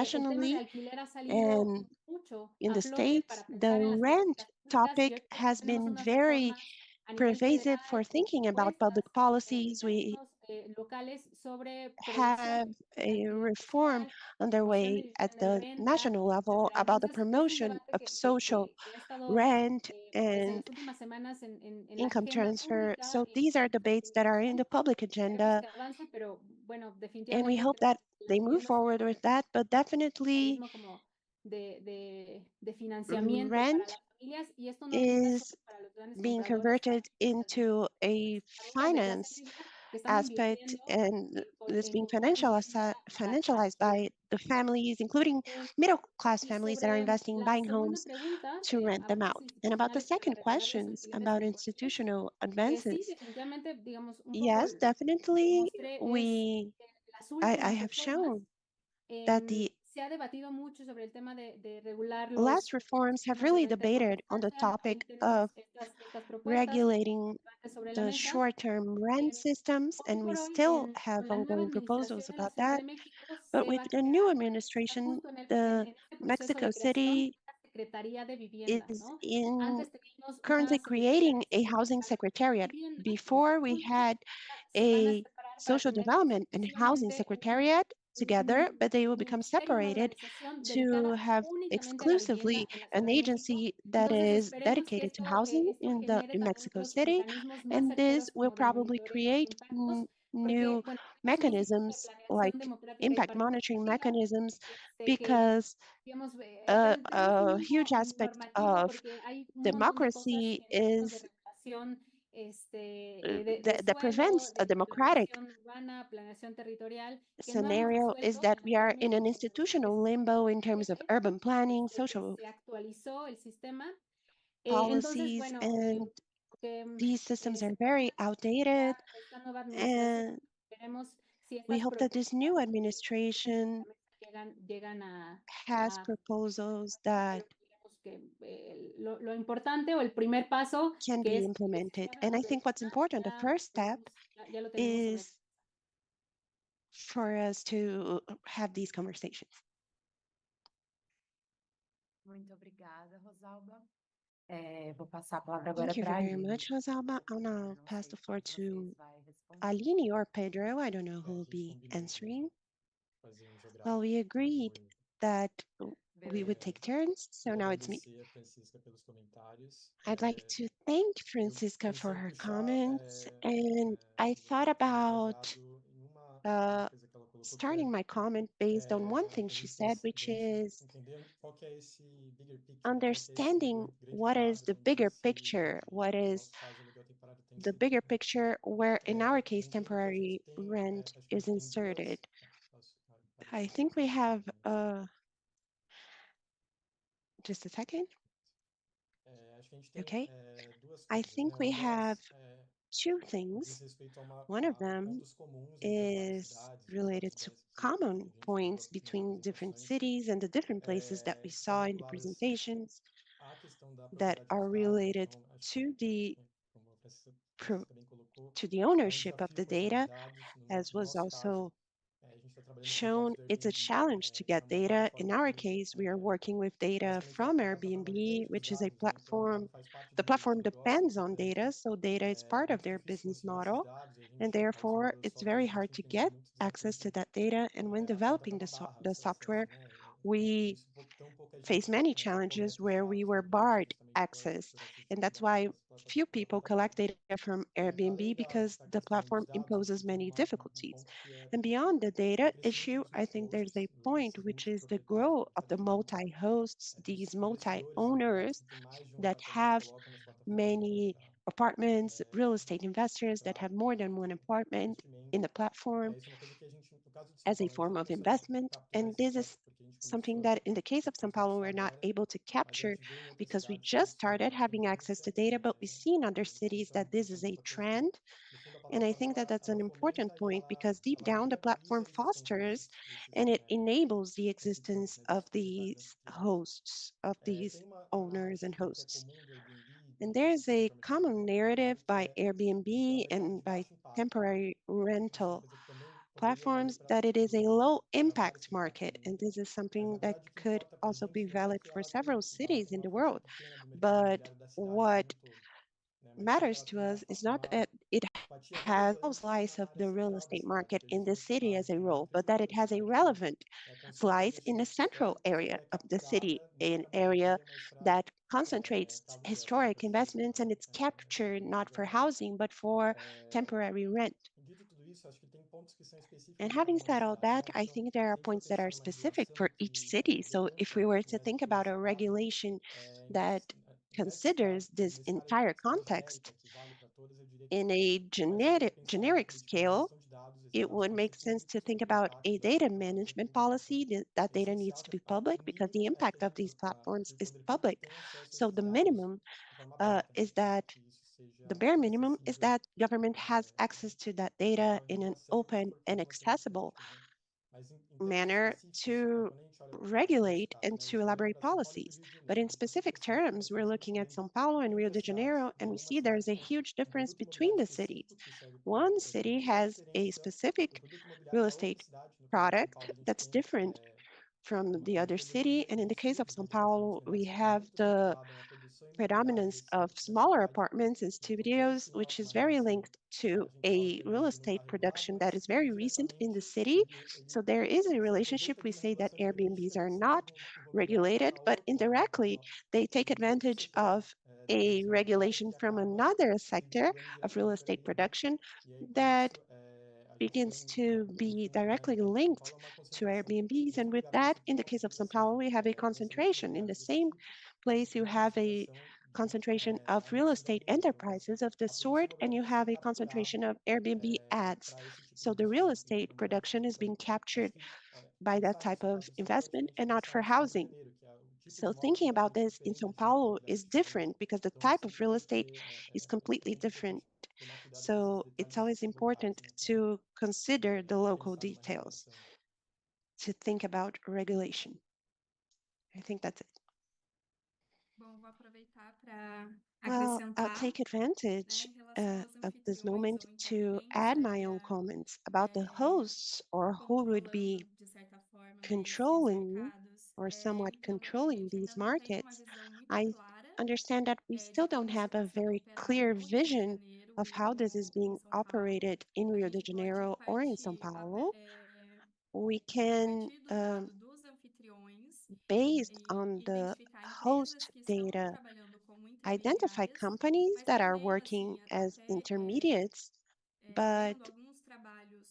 el tema de nationally alquiler ha salido and mucho in a the flote states, para the pensar en las rent políticas públicas y topic hoy por hoy has tenemos been unas very reformas a nivel pervasive federal for y thinking about propuestas public policies. We mecanismos locales sobre promoción have del a alquiler reform social, promoción de underway at vivienda en the renta, national level etcétera. about the Entonces, es un promotion debate of social que ha estado rent desde and las últimas semanas en la income agenda transfer. pública So y these are en nuestra debates that are in administración. the public Esperemos agenda, que avance, pero bueno, and we definitivamente hope that creemos que la they move vivienda es forward with that. But definitely, mecanismo como de financiamiento para rent las familias y esto no aplica solo is para los grandes being compradores, converted into a familias de clase finance media que están aspect, invirtiendo and it's en being comprar vivienda al financialized alquiler. by the families, including middle class Y families that are sobre investing in la buying segunda homes pregunta to de rent them avances out. And about the institucionales para second regular los questions alquileres about temporales, institutional sí, advances, definitivamente, digamos, un poco yes, lo que definitely, mostré es que las I últimas have reformas shown that the se ha debatido mucho sobre el tema de regular last los reforms have sistemas de really renta de corta debated on the estancia. Ahí topic tenemos of estas propuestas regulating sobre la the mesa. short-term rent systems, Hoy and we por hoy, still have con la nueva ongoing administración proposals en la about Ciudad that. de México, But se with va a the new crear, está administration, justo the en este proceso Mexico de creación de City una Secretaría de Vivienda, is ¿no? in Antes teníamos una currently Secretaría creating de a housing Seguridad secretariat. y Vivienda Before we conjunta, had se van a a separar para social tener development and housing exclusivamente secretariat together, un but they will become ministerio, una separated organización to dedicada have únicamente a la vivienda exclusively en la an Ciudad de México. agency that Entonces, is esperemos que dedicated to housing esto genere in también Mexico otros City, mecanismos más and this certeros will como de probably monitoreo de create impactos, porque, new bueno, tenemos un instituto de mechanisms like planeación democrática y impact monitoring participativa, mechanisms, que, because digamos, tenemos un a limbo huge aspect normativo of porque hay un montón de cosas democracy en términos de is regulación, de that suelo, prevents a de democratic planeación urbana, planeación territorial, que no hemos scenario is resuelto that en la we Ciudad are de in an México. institutional limbo in terms of urban planning, Desde que social se actualizó el sistema. Entonces, policies, bueno, and These systems are very outdated, and we hope that this new administration has proposals that can be implemented. And I think what's important, the first step is for us to have these conversations. Muito obrigada, Rosalba. Vou passar a palavra agora Thank you para a very Aline. much, Rosalba. I'll now Não pass sei the quem floor de to vocês vai responder. Aline or Pedro. I don't know who will be answering. Well, we agreed that we would take turns, so now it's me. I'd like to thank Francesca for her comments, and I thought about starting my comment based on one thing she said, which is understanding what is the bigger picture, what is the bigger picture where, in our case, temporary rent is inserted. I think we have, just a second. Okay. I think we have two things. One of them is related to common points between different cities and the different places that we saw in the presentations that are related to the ownership of the data, as was also shown. It's a challenge to get data. In our case, we are working with data from Airbnb, which is a platform. The platform depends on data, so data is part of their business model, and therefore it's very hard to get access to that data. And when developing the software, we face many challenges where we were barred access, and that's why few people collect data from Airbnb, because the platform imposes many difficulties. And beyond the data issue, I think there's a point, which is the growth of the multi-hosts, these multi-owners that have many apartments, real estate investors that have more than one apartment in the platform as a form of investment. And this is something that in the case of São Paulo, we're not able to capture because we just started having access to data, but we see in other cities that this is a trend. And I think that that's an important point, because deep down the platform fosters and it enables the existence of these hosts, of these owners and hosts. And there's a common narrative by Airbnb and by temporary rental platforms that it is a low impact market. And this is something that could also be valid for several cities in the world. But what matters to us is not that it has a slice of the real estate market in the city as a whole, but that it has a relevant slice in a central area of the city, an area that concentrates historic investments, and it's captured not for housing, but for temporary rent. And having said all that, I think there are points that are specific for each city. So if we were to think about a regulation that considers this entire context in a generic scale, it would make sense to think about a data management policy. That data needs to be public because the impact of these platforms is public. So the minimum is that the bare minimum is that government has access to that data in an open and accessible manner to regulate and to elaborate policies. But in specific terms, we're looking at São Paulo and Rio de Janeiro, and we see there's a huge difference between the cities. One city has a specific real estate product that's different from the other city. And in the case of São Paulo, we have the predominance of smaller apartments and studios, which is very linked to a real estate production that is very recent in the city. So there is a relationship. We say that Airbnbs are not regulated, but indirectly, they take advantage of a regulation from another sector of real estate production that begins to be directly linked to Airbnbs. And with that, in the case of São Paulo, we have a concentration. In the same place, you have a concentration of real estate enterprises of the sort, and you have a concentration of Airbnb ads. So the real estate production is being captured by that type of investment and not for housing. So thinking about this in São Paulo is different because the type of real estate is completely different. So it's always important to consider the local details, to think about regulation. I think that's it. Bom, vou aproveitar para Well, I'll acrescentar, take advantage em relação aos of this anfitriões moment ou to intervenientes, add my own comments about the hosts or who would be controlando, de certa forma, né, esses controlling mercados. or somewhat Então, a controlling gente ainda these não tem uma markets. visão muito I clara understand that we de still don't como isso have está a sendo very operado clear no Rio de vision Janeiro of e how this is em being São Paulo. operated in A Rio de gente pode Janeiro or in São Paulo. We a can, partir do dado dos anfitriões, based on the identificar empresas host que estão data, trabalhando como identify intermediárias, companies mas that are também, working assim, as até intermediates, but vendo alguns trabalhos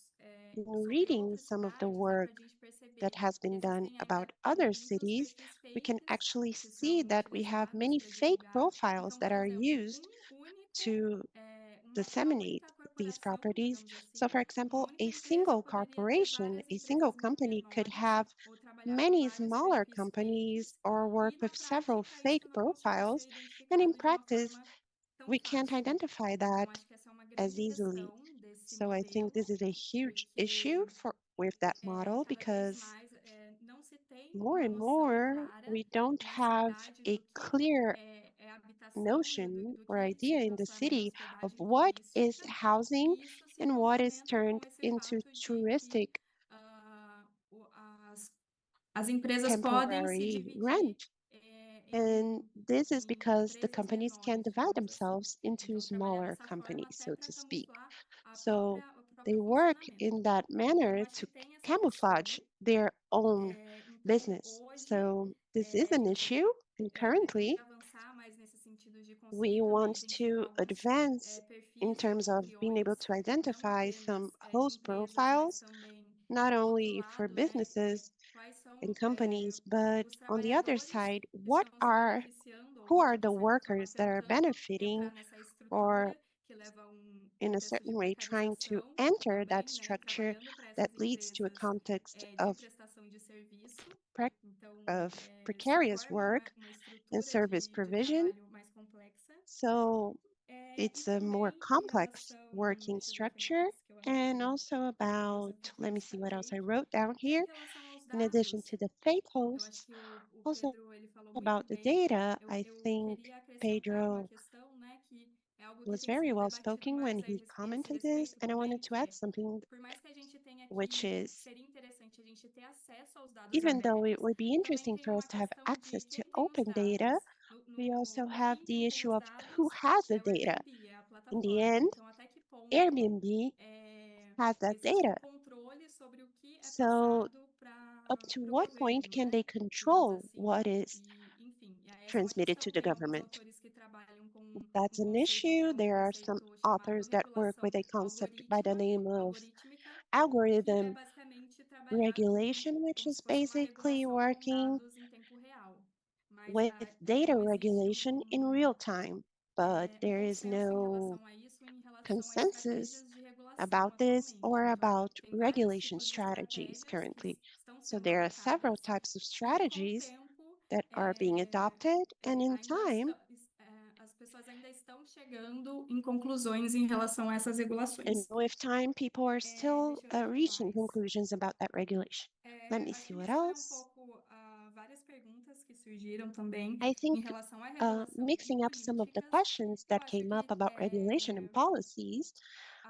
in sobre reading outras some of the cidades, dá para work a gente that perceber has que been done existem about ainda other muitos cities, perfis we can fakes actually que see são that we have utilizados many para fake divulgar. profiles Então, that por are exemplo, used único, to uma disseminate única these corporação, properties. digamos So, assim, for uma example, única a empresa single poderia ter corporation, várias a single empresas company could menores have ou trabalhar com many vários smaller perfis companies fakes, or work e na with several prática fake isso não consegue ser profiles. And in identificado de uma practice, forma tão we can't fácil. identify Então, that acho que essa é uma as grande easily. questão desse So I think this modelo, is a huge issue porque with that model cada vez because mais não se tem more uma and noção more clara we don't na have cidade a do que clear é habitação, né, notion do or que idea se in the transforma em city of hospedagem what is turística, housing e isso se and what is complementa com turned esse into fato de que touristic ah, o- as, as empresas podem se temporary dividir rent. And this is em because the empresas companies can menores, divide digamos assim. themselves into Então, trabalhar smaller dessa forma companies, até so para to speak. camuflar So o they próprio work in funcionamento. that Então, manner acho to que tem essa camouflage questão. their own Então, business. hoje, So this is a an gente issue, and pretende currently avançar mais nesse sentido de we conseguir também want identificar to alguns advance in perfis de terms of being able anfitriões, to não identify some apenas de host empresas, mas profiles, também not do outro only for lado, né? businesses Quais and são companies, but os on the other trabalhadores side, que estão se beneficiando who ou, are de the certa forma, workers that are tentando benefiting entrar nessa or estrutura que leva a um in a contexto de certain way trying to precarização enter that também, né? structure Trabalhando para that essas leads to a empresas context de of, prestação de serviço. Então, of se precarious forma work uma and estrutura service de provision. trabalho mais complexa. So E it's a more também em complex relação, working deixa eu ver o que structure, mais que eu and anotei also dos about, let me anfitriões see para what else I fake. wrote down Em here. relação aos In addition dados, to the fake eu acho hosts, que o also Pedro ele falou muito about the bem. data, I Eu think queria acrescentar uma Pedro questão, né, que é algo que was tem very sido well debatido spoken when mais he a esse commented this, respeito and I wanted também, to que add é, something, por mais que a gente tenha which que, is, seria interessante a gente ter acesso aos dados even though it abertos, would be também interesting tem for us uma to have questão de access to quem tem os open data, dados. we also have Quem the tem issue os of who dados has the é o data. Airbnb, é a In the plataforma. end, Então, até que ponto Airbnb has that existe um data. controle sobre o que é So passado up para to o what point governo, can né? they Digamos control assim. what is E, enfim, e aí essa é uma transmitted to questão. the Tem alguns government? autores que trabalham com That's um an conceito que issue. é um There are some conceito chamado authors that work regulação with a concept by the name of algorítmica, que é algorithm basicamente trabalhar com regulation, which como is se fosse uma basically regulação com working dados em tempo real. Mas with data não existe regulation in real time. But there is consenso em no relação a isso, em relação a consensus estratégias de regulação about this atualmente. or Então, about tem vários regulation tipos de strategies estratégias que currently. estão So sendo there are several adotadas types of e que, com o strategies tempo, that are being adopted, and in ainda time, as pessoas ainda estão chegando em conclusões em relação a essas and regulações. with time, people are still Deixa eu ver o que reaching mais. conclusions about that regulation. Let me Acho see que what misturar um else. pouco várias perguntas que surgiram também I think em relação à regulação e mixing up some of the políticas. questions Eu that acho came up que about regulation and policies,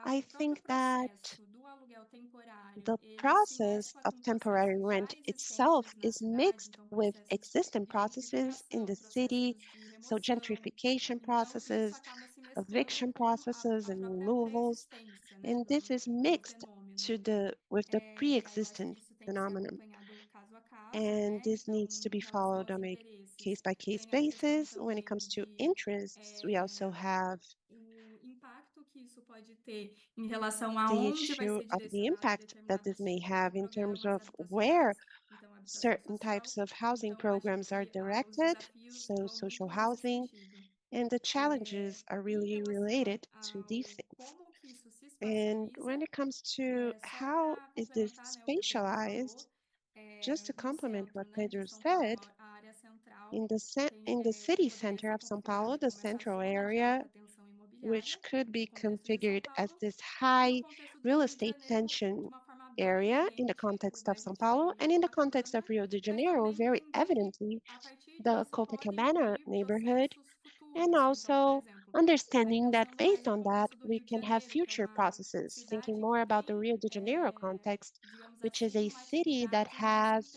I o próprio think that processo do aluguel temporário, the ele se process mescla of com temporary processos já rent itself existentes na is cidade, mixed então with processos existing de processes in gentrificação, the city, processos de so remoção. gentrification Então, isso processes, acaba se mesclando eviction com processes a and própria removals, pré-existência, né, and this is do mixed fenômeno. to the with the E aí eu acho que pre-existent isso tem que ser phenomenon, acompanhado caso a caso, and né? this Então, needs to em be relação followed aos on a interesses, case-by-case tem a questão basis. When it comes também to de interests, we also have o impacto que isso pode ter em relação a the onde vai issue ser of the direcionado impact that this determinados may tipos de have in terms programas of where habitacionais, então habitação certain social. types of housing Então, acho programs are que os directed, desafios so vão muito social nesse housing, sentido. and the challenges are Em really relação related to these ao things. como que isso se And espacializa, when it comes to só how para is this complementar, né, o que o Pedro spatialized, falou, just to no complement centro, what né, de Pedro São Paulo, said, a área central In the city center of São Paulo, the central area, which could be configured as this high real estate tension area in the context of São Paulo, and in the context of Rio de Janeiro, very evidently, the Copacabana neighborhood, and also understanding that based on that, we can have future processes, thinking more about the Rio de Janeiro context, which is a city that has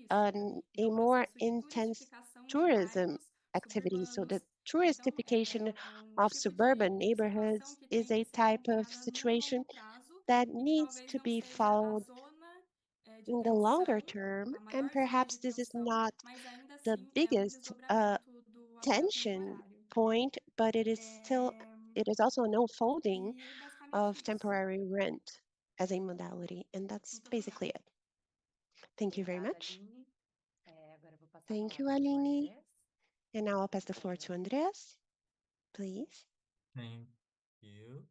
a more intense tourism activity. So the touristification of suburban neighborhoods is a type of situation that needs to be followed in the longer term, and perhaps this is not the biggest tension point, but it is also an unfolding of temporary rent as a modality, and that's basically it. Thank you very much. Thank you, Aline. And now I'll pass the floor to Andreas, please. Thank you.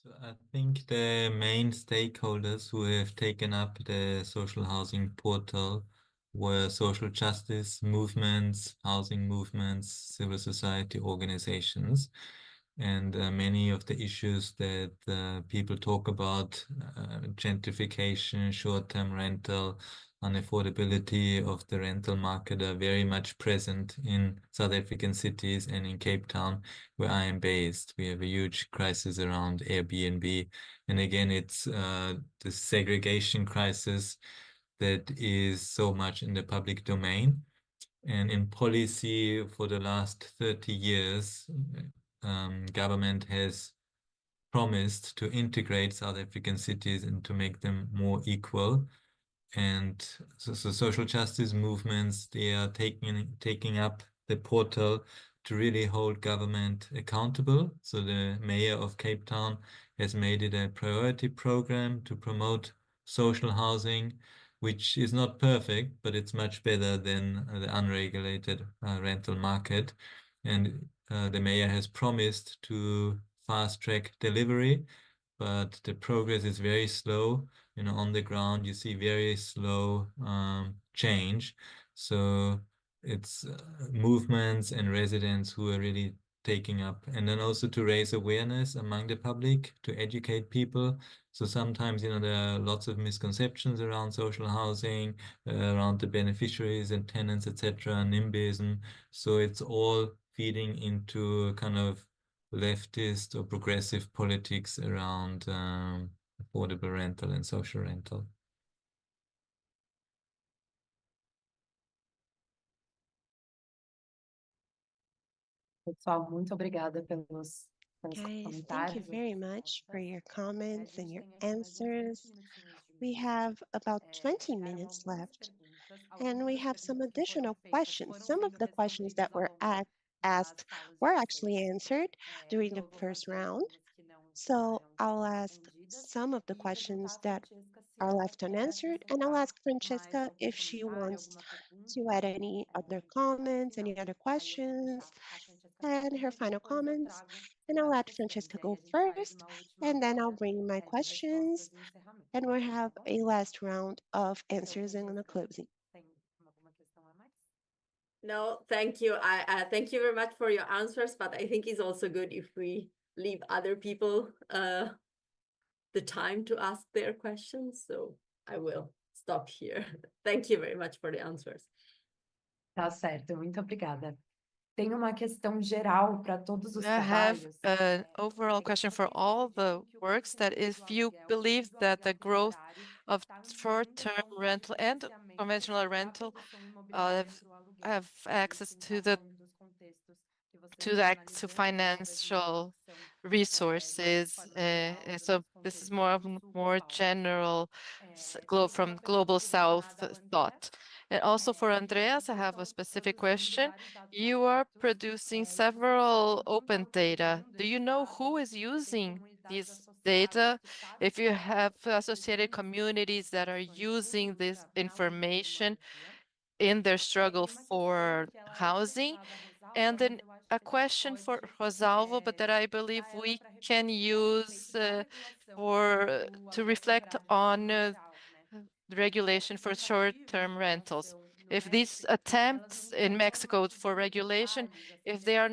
So I think the main stakeholders who have taken up the social housing portal were social justice movements, housing movements, civil society organizations. And many of the issues that people talk about, gentrification, short-term rental, unaffordability of the rental market, are very much present in South African cities and in Cape Town, where I am based. We have a huge crisis around Airbnb. And again, it's the segregation crisis that is so much in the public domain. And in policy for the last 30 years, government has promised to integrate South African cities and to make them more equal. And so social justice movements, they are taking up the portal to really hold government accountable. So the mayor of Cape Town has made it a priority program to promote social housing, which is not perfect, but it's much better than the unregulated rental market. And the mayor has promised to fast-track delivery, but the progress is very slow. You know, on the ground, you see very slow change. So it's movements and residents who are really taking up, and then also to raise awareness among the public, to educate people. So sometimes, you know, there are lots of misconceptions around social housing, around the beneficiaries and tenants, etc., NIMBYism. So it's all feeding into kind of leftist or progressive politics around affordable rental and social rental. Pessoal, muito obrigada pelos Guys, thank you very much for your comments and your answers. We have about 20 minutes left, and we have some additional questions. Some of the questions that were asked were actually answered during the first round. So I'll ask some of the questions that are left unanswered, and I'll ask Francesca if she wants to add any other comments, any other questions, and her final comments. And I'll let Francesca go first, and then I'll bring my questions, and we'll have a last round of answers and a closing. No, thank you. I thank you very much for your answers, but I think it's also good if we leave other people the time to ask their questions. So I will stop here. Thank you very much for the answers. Tá certo, muito obrigada. Tem uma questão geral para todos os I have trabalhos. an overall question for all the works, that if you believe that the growth of short-term rental and conventional rental have access to financial resources. So this is more general from Global South thought. And also for Andreas, I have a specific question. You are producing several open data. Do you know who is using these data? If you have associated communities that are using this information in their struggle for housing? And then a question for Rosalba, but that I believe we can use to reflect on the regulation for short-term rentals. if these attempts in Mexico for regulation, if they are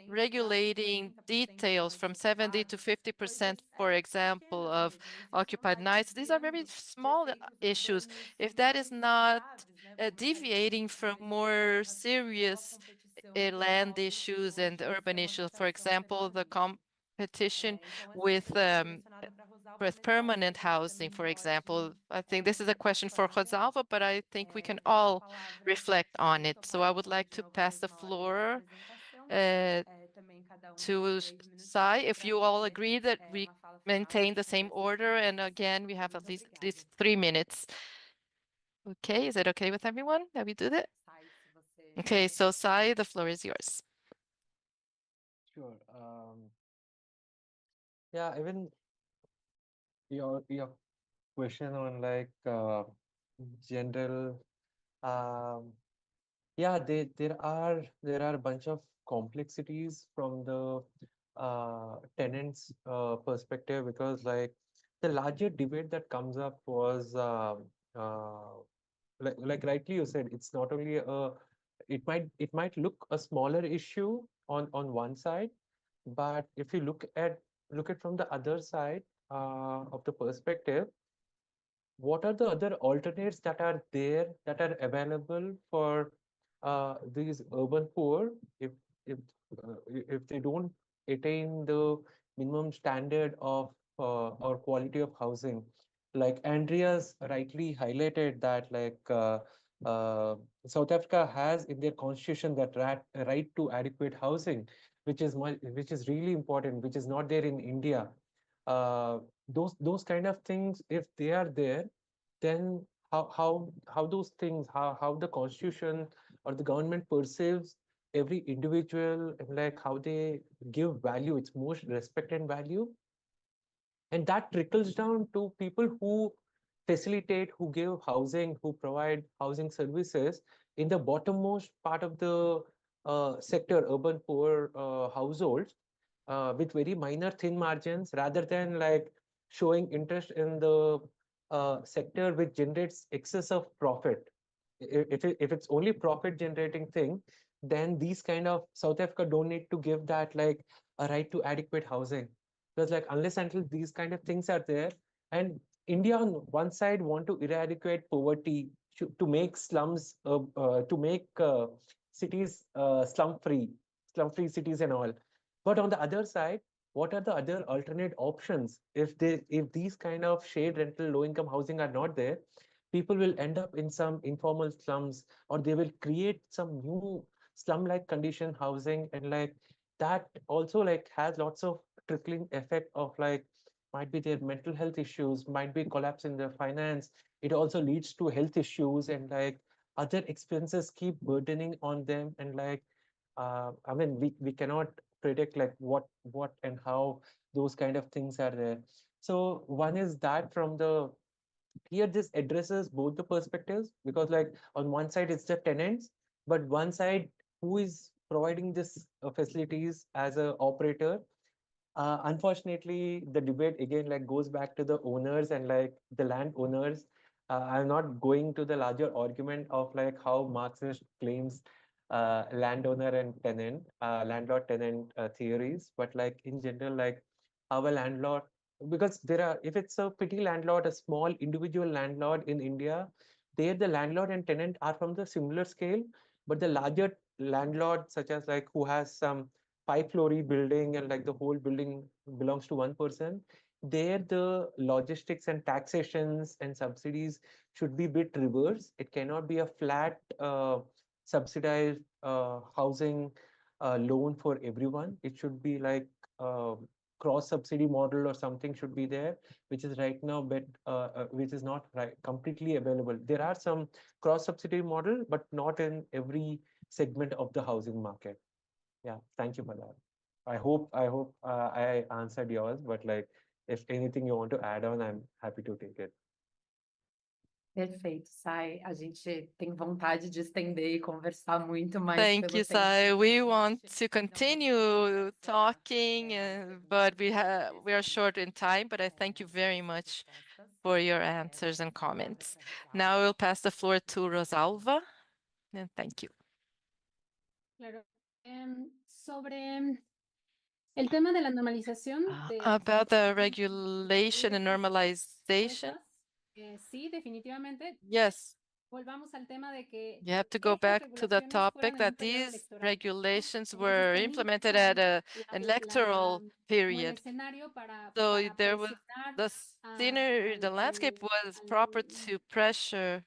regulating details from 70 to 50%, for example, of occupied nights, these are very small issues. If that is not deviating from more serious land issues and urban issues, for example, the competition with permanent housing, for example. I think this is a question for Rosalba, but I think we can all reflect on it. So I would like to pass the floor to Sai, if you all agree that we maintain the same order, and again, we have at least 3 minutes. Okay, is it okay with everyone that we do that? Okay, so Sai, the floor is yours. Sure. Yeah, even your question on like general, yeah, there are a bunch of complexities from the tenants perspective, because like the larger debate that comes up was like rightly you said, it's not only it might look a smaller issue on one side, but if you look at from the other side of the perspective, what are the other alternates that are there, that are available for these urban poor if if they don't attain the minimum standard of or quality of housing? Like Andreas rightly highlighted that uh, South Africa has in their constitution that right to adequate housing, which is really important, which is not there in India. Those kind of things, if they are there, then how those things, how the constitution or the government perceives every individual, and like how they give value, it's most respect and value, and that trickles down to people who facilitate, who give housing, who provide housing services in the bottommost part of the sector, urban poor households, with very minor thin margins, rather than like showing interest in the sector which generates excess of profit. If it's only profit generating thing, then these kind of South Africa don't need to give that like a right to adequate housing, because like unless until these kind of things are there, and India on one side want to eradicate poverty, to make slums, to make cities slum free cities and all. But on the other side, what are the other alternate options? If these kind of shared rental low income housing are not there, people will end up in some informal slums, or they will create some new slum like condition housing, and like that also like has lots of trickling effect of like might be their mental health issues, might be collapse in their finance. It also leads to health issues, and like other expenses keep burdening on them, and like I mean we cannot predict like what and how those kind of things are there. So one is that from the here this addresses both the perspectives, because like on one side it's the tenants, but one side who is providing this facilities as a operator. Unfortunately, the debate again like goes back to the owners and like the land owners. I'm not going to the larger argument of like how Marxist claims landowner and tenant, landlord tenant theories, but like in general, like our landlord, because there are, if it's a petty landlord, a small individual landlord in India, there the landlord and tenant are from the similar scale, but the larger landlord, such as like who has some 5-story building and like the whole building belongs to one person, there the logistics and taxations and subsidies should be bit reverse. It cannot be a flat subsidized housing loan for everyone. It should be like cross subsidy model or something should be there, which is right now but which is not right completely available. There are some cross subsidy model, but not in every segment of the housing market. Yeah, thank you for that. I hope I answered yours, but like if anything you want to add on, I'm happy to take it. Perfeito, Sai. A gente tem vontade de estender e conversar muito mais. Thank you, Sai. We want to continue talking, but we are short in time. But I thank you very much for your answers and comments. Now I will pass the floor to Rosalba, and thank you. Claro. Sobre el tema de la normalización About the regulation and normalization, sí, definitivamente. yes, Volvamos al tema de que you have to go back to the topic that these regulations were implemented at an electoral period. So there was the scenery, the landscape was proper to pressure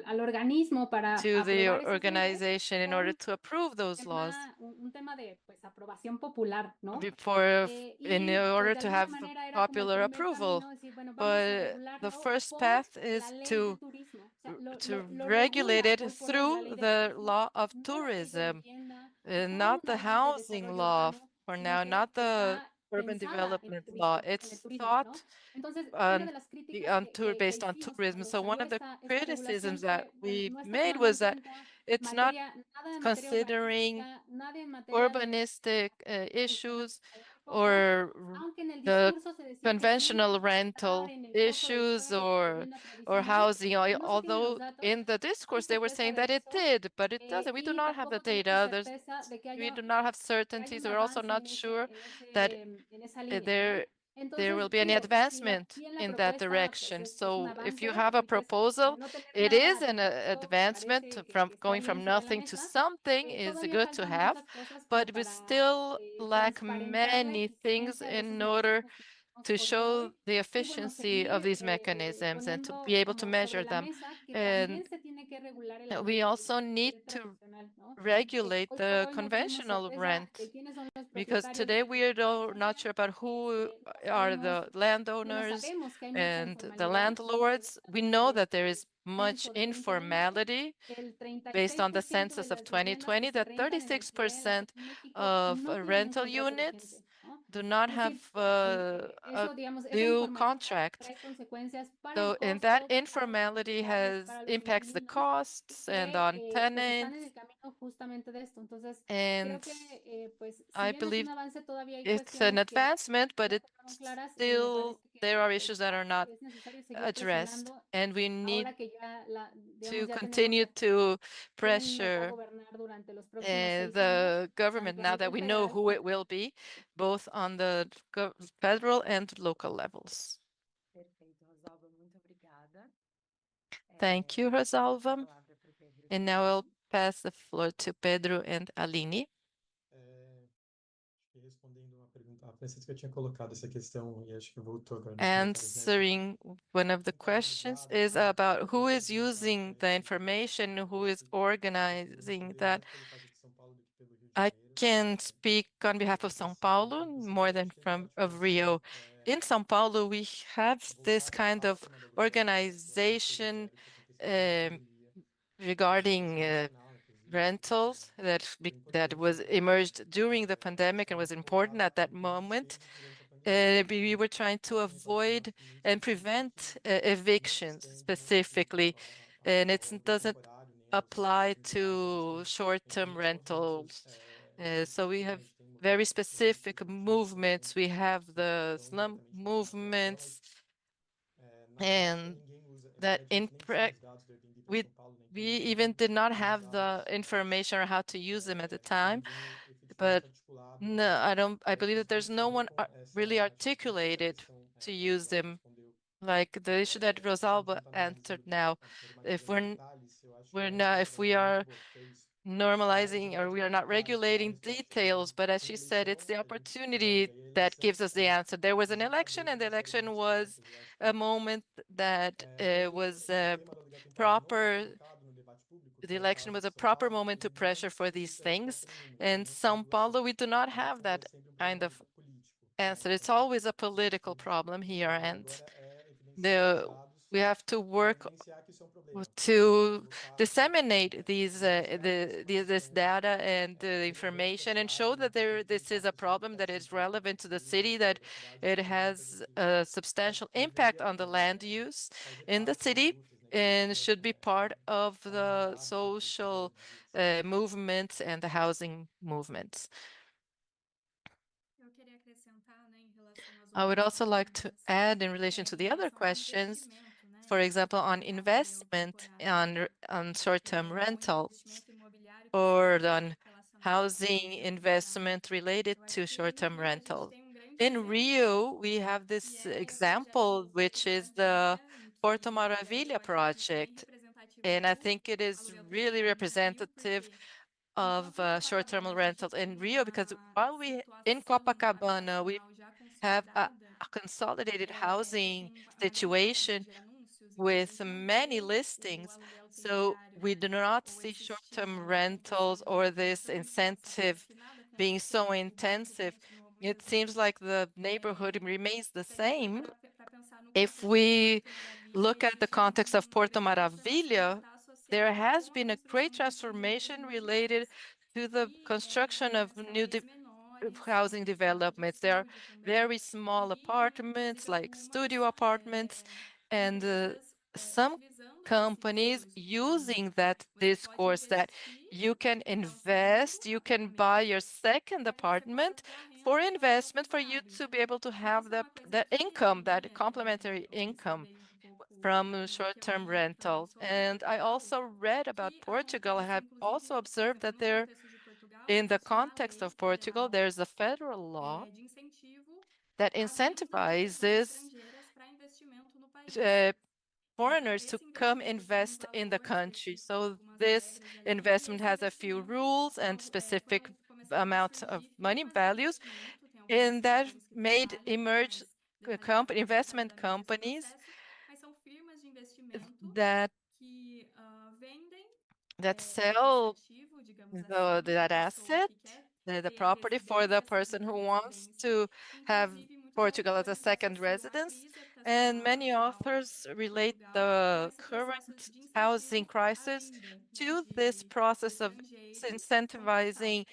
al organismo para to the aprobar esas leyes organization in order to approve those laws. un tema de pues aprobación popular, ¿no? Before, in Y order pues, de to alguna have manera era como el popular primer approval. camino, decir, bueno, vamos a But regularlo the first por path is la ley to de turismo. O sea, lo regulate regula it hoy por hoy la ley through de the turismo, law of no la ley de tourism, vivienda, not the quizá una ley de housing desarrollo law urbano, for sino now, que not the está urban pensada en el development law. turismo, It's en el turismo, thought ¿no? Entonces, una on, de las críticas based on hicimos tourism. cuando So one salió of the esta criticisms regulación that fue, bueno, we no está made tomando en was that cuenta it's not nada de materia considering urbanística, nada en materia de urbanistic issues académico, or aunque en el the discurso se decía que sí conventional iba a estar rental en el foco del issues fuego la vivienda or tradicional. housing, No se tienen although los datos, in the discourse they nadie were puede saying saber that it eso, did, but it doesn't. We do y not have the tampoco tenemos data. certeza de que We haya do not have un certainties. We're also avance not sure that en esa línea, ¿no? there will Entonces, be any digo, advancement si la in that propuesta pues, direction. es un So if you avance have a y pues proposal, no tener it nada is an advancement parece from está going bien from sobre la nothing to mesa. something is Todavía good to faltan have, muchas cosas como but we para still lack transparentar la many things eficiencia de esos in order mecanismos to hoy por show hoy. the Y bueno, efficiency of seguir these mechanisms and to be poniendo able to como sobre measure la them. mesa que And también se tiene que regular el we also need alquiler to tradicional, ¿no? regulate Hoy por the hoy no tenemos conventional certeza rent, de quiénes son los because propietarios today de we are not zona. sure about who No are sabemos, the landowners sabemos que hay mucha and the informalidad. landlords. We know that there is much Censo de 2020, informality el based on the 36% census de of las viviendas que 2020, se that rentan en alquiler en la Ciudad 36% de México of no tienen un rental contrato units vigente, ¿no? do not Es have decir, a eso, digamos, esa due informalidad contract. trae consecuencias para So, el and that costo, informality has para los impacts the inquilinos, costs and que on pues están en tenants. el camino justamente de esto. Entonces, creo And que pues si I bien es un believe avance, todavía hay it's an cuestiones que advancement, but no it's quedaron claras y me still, parece there are que issues that are not es necesario seguir addressed, presionando and we need ahora que ya digamos, to ya tenemos continue to quién nos va a pressure gobernar durante los próximos 6 años, the government tanto a now that nivel we know federal who it will be, both on the federal and local levels. Perfeito, Rosalba, muito obrigada. Thank you, Rosalba. And now I'll pass the floor to Pedro and Aline. Respondendo uma pergunta, a Francesca tinha colocado essa questão e acho que voltou agora nos comentários, né? Answering one of the questions is about who is using the information, who is organizing that. I can speak on behalf of São Paulo more than of Rio. In São Paulo, we have this kind of organization regarding rentals that was emerged during the pandemic and was important at that moment. We were trying to avoid and prevent evictions specifically, and it doesn't apply to short-term rentals. So we have very specific movements. We have the slum movements, and that we even did not have the information on how to use them at the time. But no, I believe that there's no one really articulated to use them, like the issue that Rosalba answered now. If we are normalizing or we are not regulating details, but as she said, it's the opportunity that gives us the answer. There was an election, and the election was a moment that was proper. The election was a proper moment to pressure for these things. In São Paulo, we do not have that kind of answer. It's always a political problem here, and we have to work to disseminate this data and the information and show that this is a problem that is relevant to the city, that it has a substantial impact on the land use in the city and should be part of the social movements and the housing movements. I would also like to add in relation to the other questions, for example, on investment on short-term rentals or on housing investment related to short-term rental. In Rio, we have this example, which is the Porto Maravilha project, and I think it is really representative of short-term rentals in Rio, because while we in Copacabana we have a consolidated housing situation with many listings, so we do not see short-term rentals or this incentive being so intensive. It seems like the neighborhood remains the same. If we look at the context of Porto Maravilha, there has been a great transformation related to the construction of new housing developments. There are very small apartments, like studio apartments, and some companies using that discourse that you can invest, you can buy your second apartment for investment, for you to be able to have the income, that complementary income from short-term rentals. And I also read about Portugal. I have also observed that there, in the context of Portugal, there's a federal law that incentivizes foreigners to come invest in the country. So this investment has a few rules and specific amount of money values, and that made emerge investment companies that sell that asset, the property, for the person who wants to have Portugal as a second residence. And many authors relate the current housing crisis to this process of incentivizing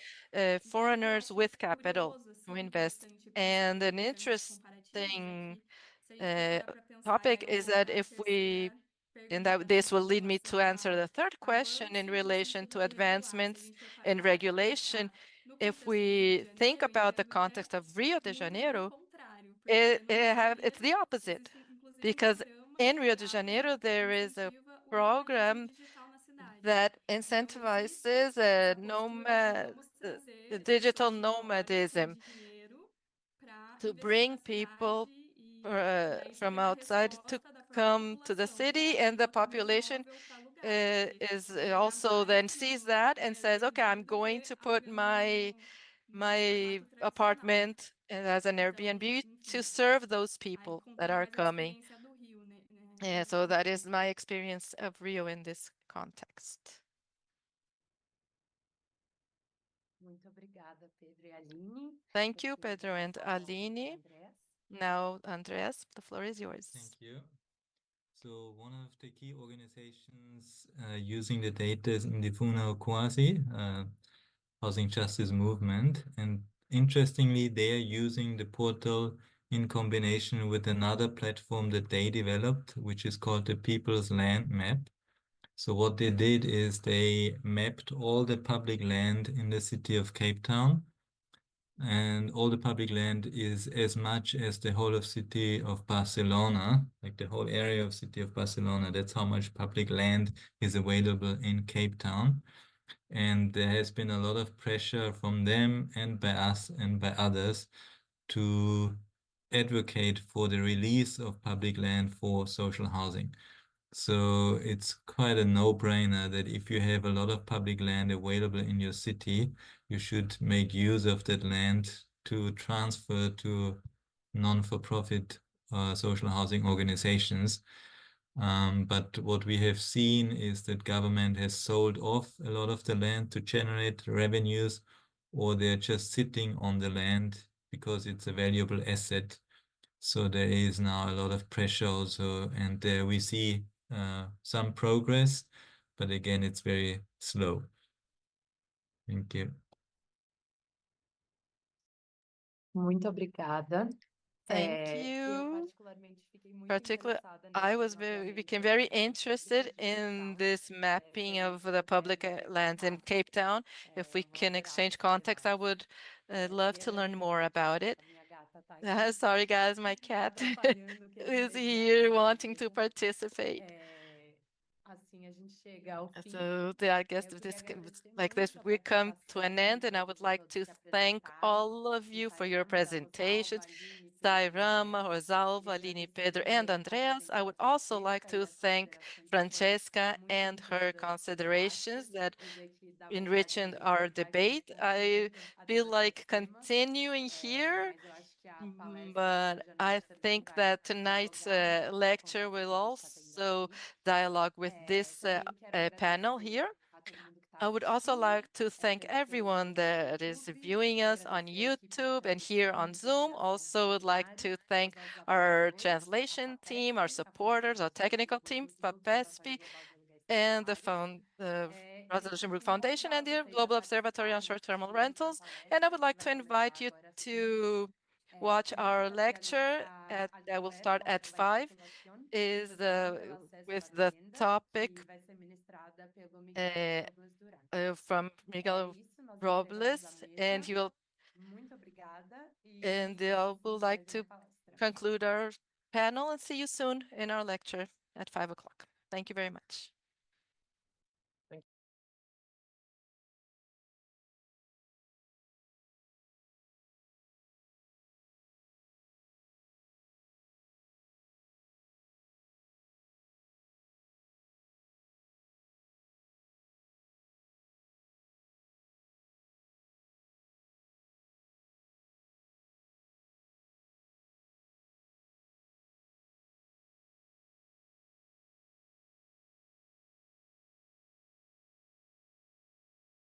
foreigners with capital to invest. And an interesting topic is that this will lead me to answer the third question in relation to advancements in regulation. If we think about the context of Rio de Janeiro, it's the opposite, because in Rio de Janeiro there is a program that incentivizes digital nomadism, to bring people from outside to come to the city, and the population is also then sees that and says, okay, I'm going to put my apartment as an Airbnb to serve those people that are coming. Yeah, so that is my experience of Rio in this context. Thank you, Pedro and Aline. Now, Andreas, the floor is yours. Thank you. So one of the key organizations using the data is Indefuna Kwasi, Housing Justice Movement. And interestingly, they are using the portal in combination with another platform that they developed, which is called the People's Land Map. So what they did is they mapped all the public land in the city of Cape Town. And all the public land is as much as the whole of city of Barcelona, like the whole area of city of Barcelona. That's how much public land is available in Cape Town. And there has been a lot of pressure from them and by us and by others to advocate for the release of public land for social housing. So it's quite a no-brainer that if you have a lot of public land available in your city, you should make use of that land to transfer to non-for-profit social housing organizations. But what we have seen is that government has sold off a lot of the land to generate revenues, or they're just sitting on the land because it's a valuable asset. So there is now a lot of pressure also, and there we see some progress, but again, it's very slow. Thank you. Muito obrigada. Thank you. eu particularly, became very interested in this mapping of the public lands in Cape Town. If we can exchange contacts, I would love to learn more about it. Sorry, guys, my cat is here wanting to participate. So I guess we come to an end, and I would like to thank all of you for your presentations. Sai Rama, Rosalba, Aline, Pedro, and Andreas. I would also like to thank Francesca and her considerations that enriching our debate. I feel like continuing here, but I think that tonight's lecture will also dialogue with this panel here. I would also like to thank everyone that is viewing us on YouTube and here on Zoom. Also would like to thank our translation team, our supporters, our technical team, FAPESP, and the Resolution Brook Foundation and the Global Observatory on Short-Term Rentals. And I would like to invite you to watch our lecture that will start at 5, with the topic from Miguel Robles, and he will, and I would like to conclude our panel and see you soon in our lecture at 5 o'clock. Thank you very much.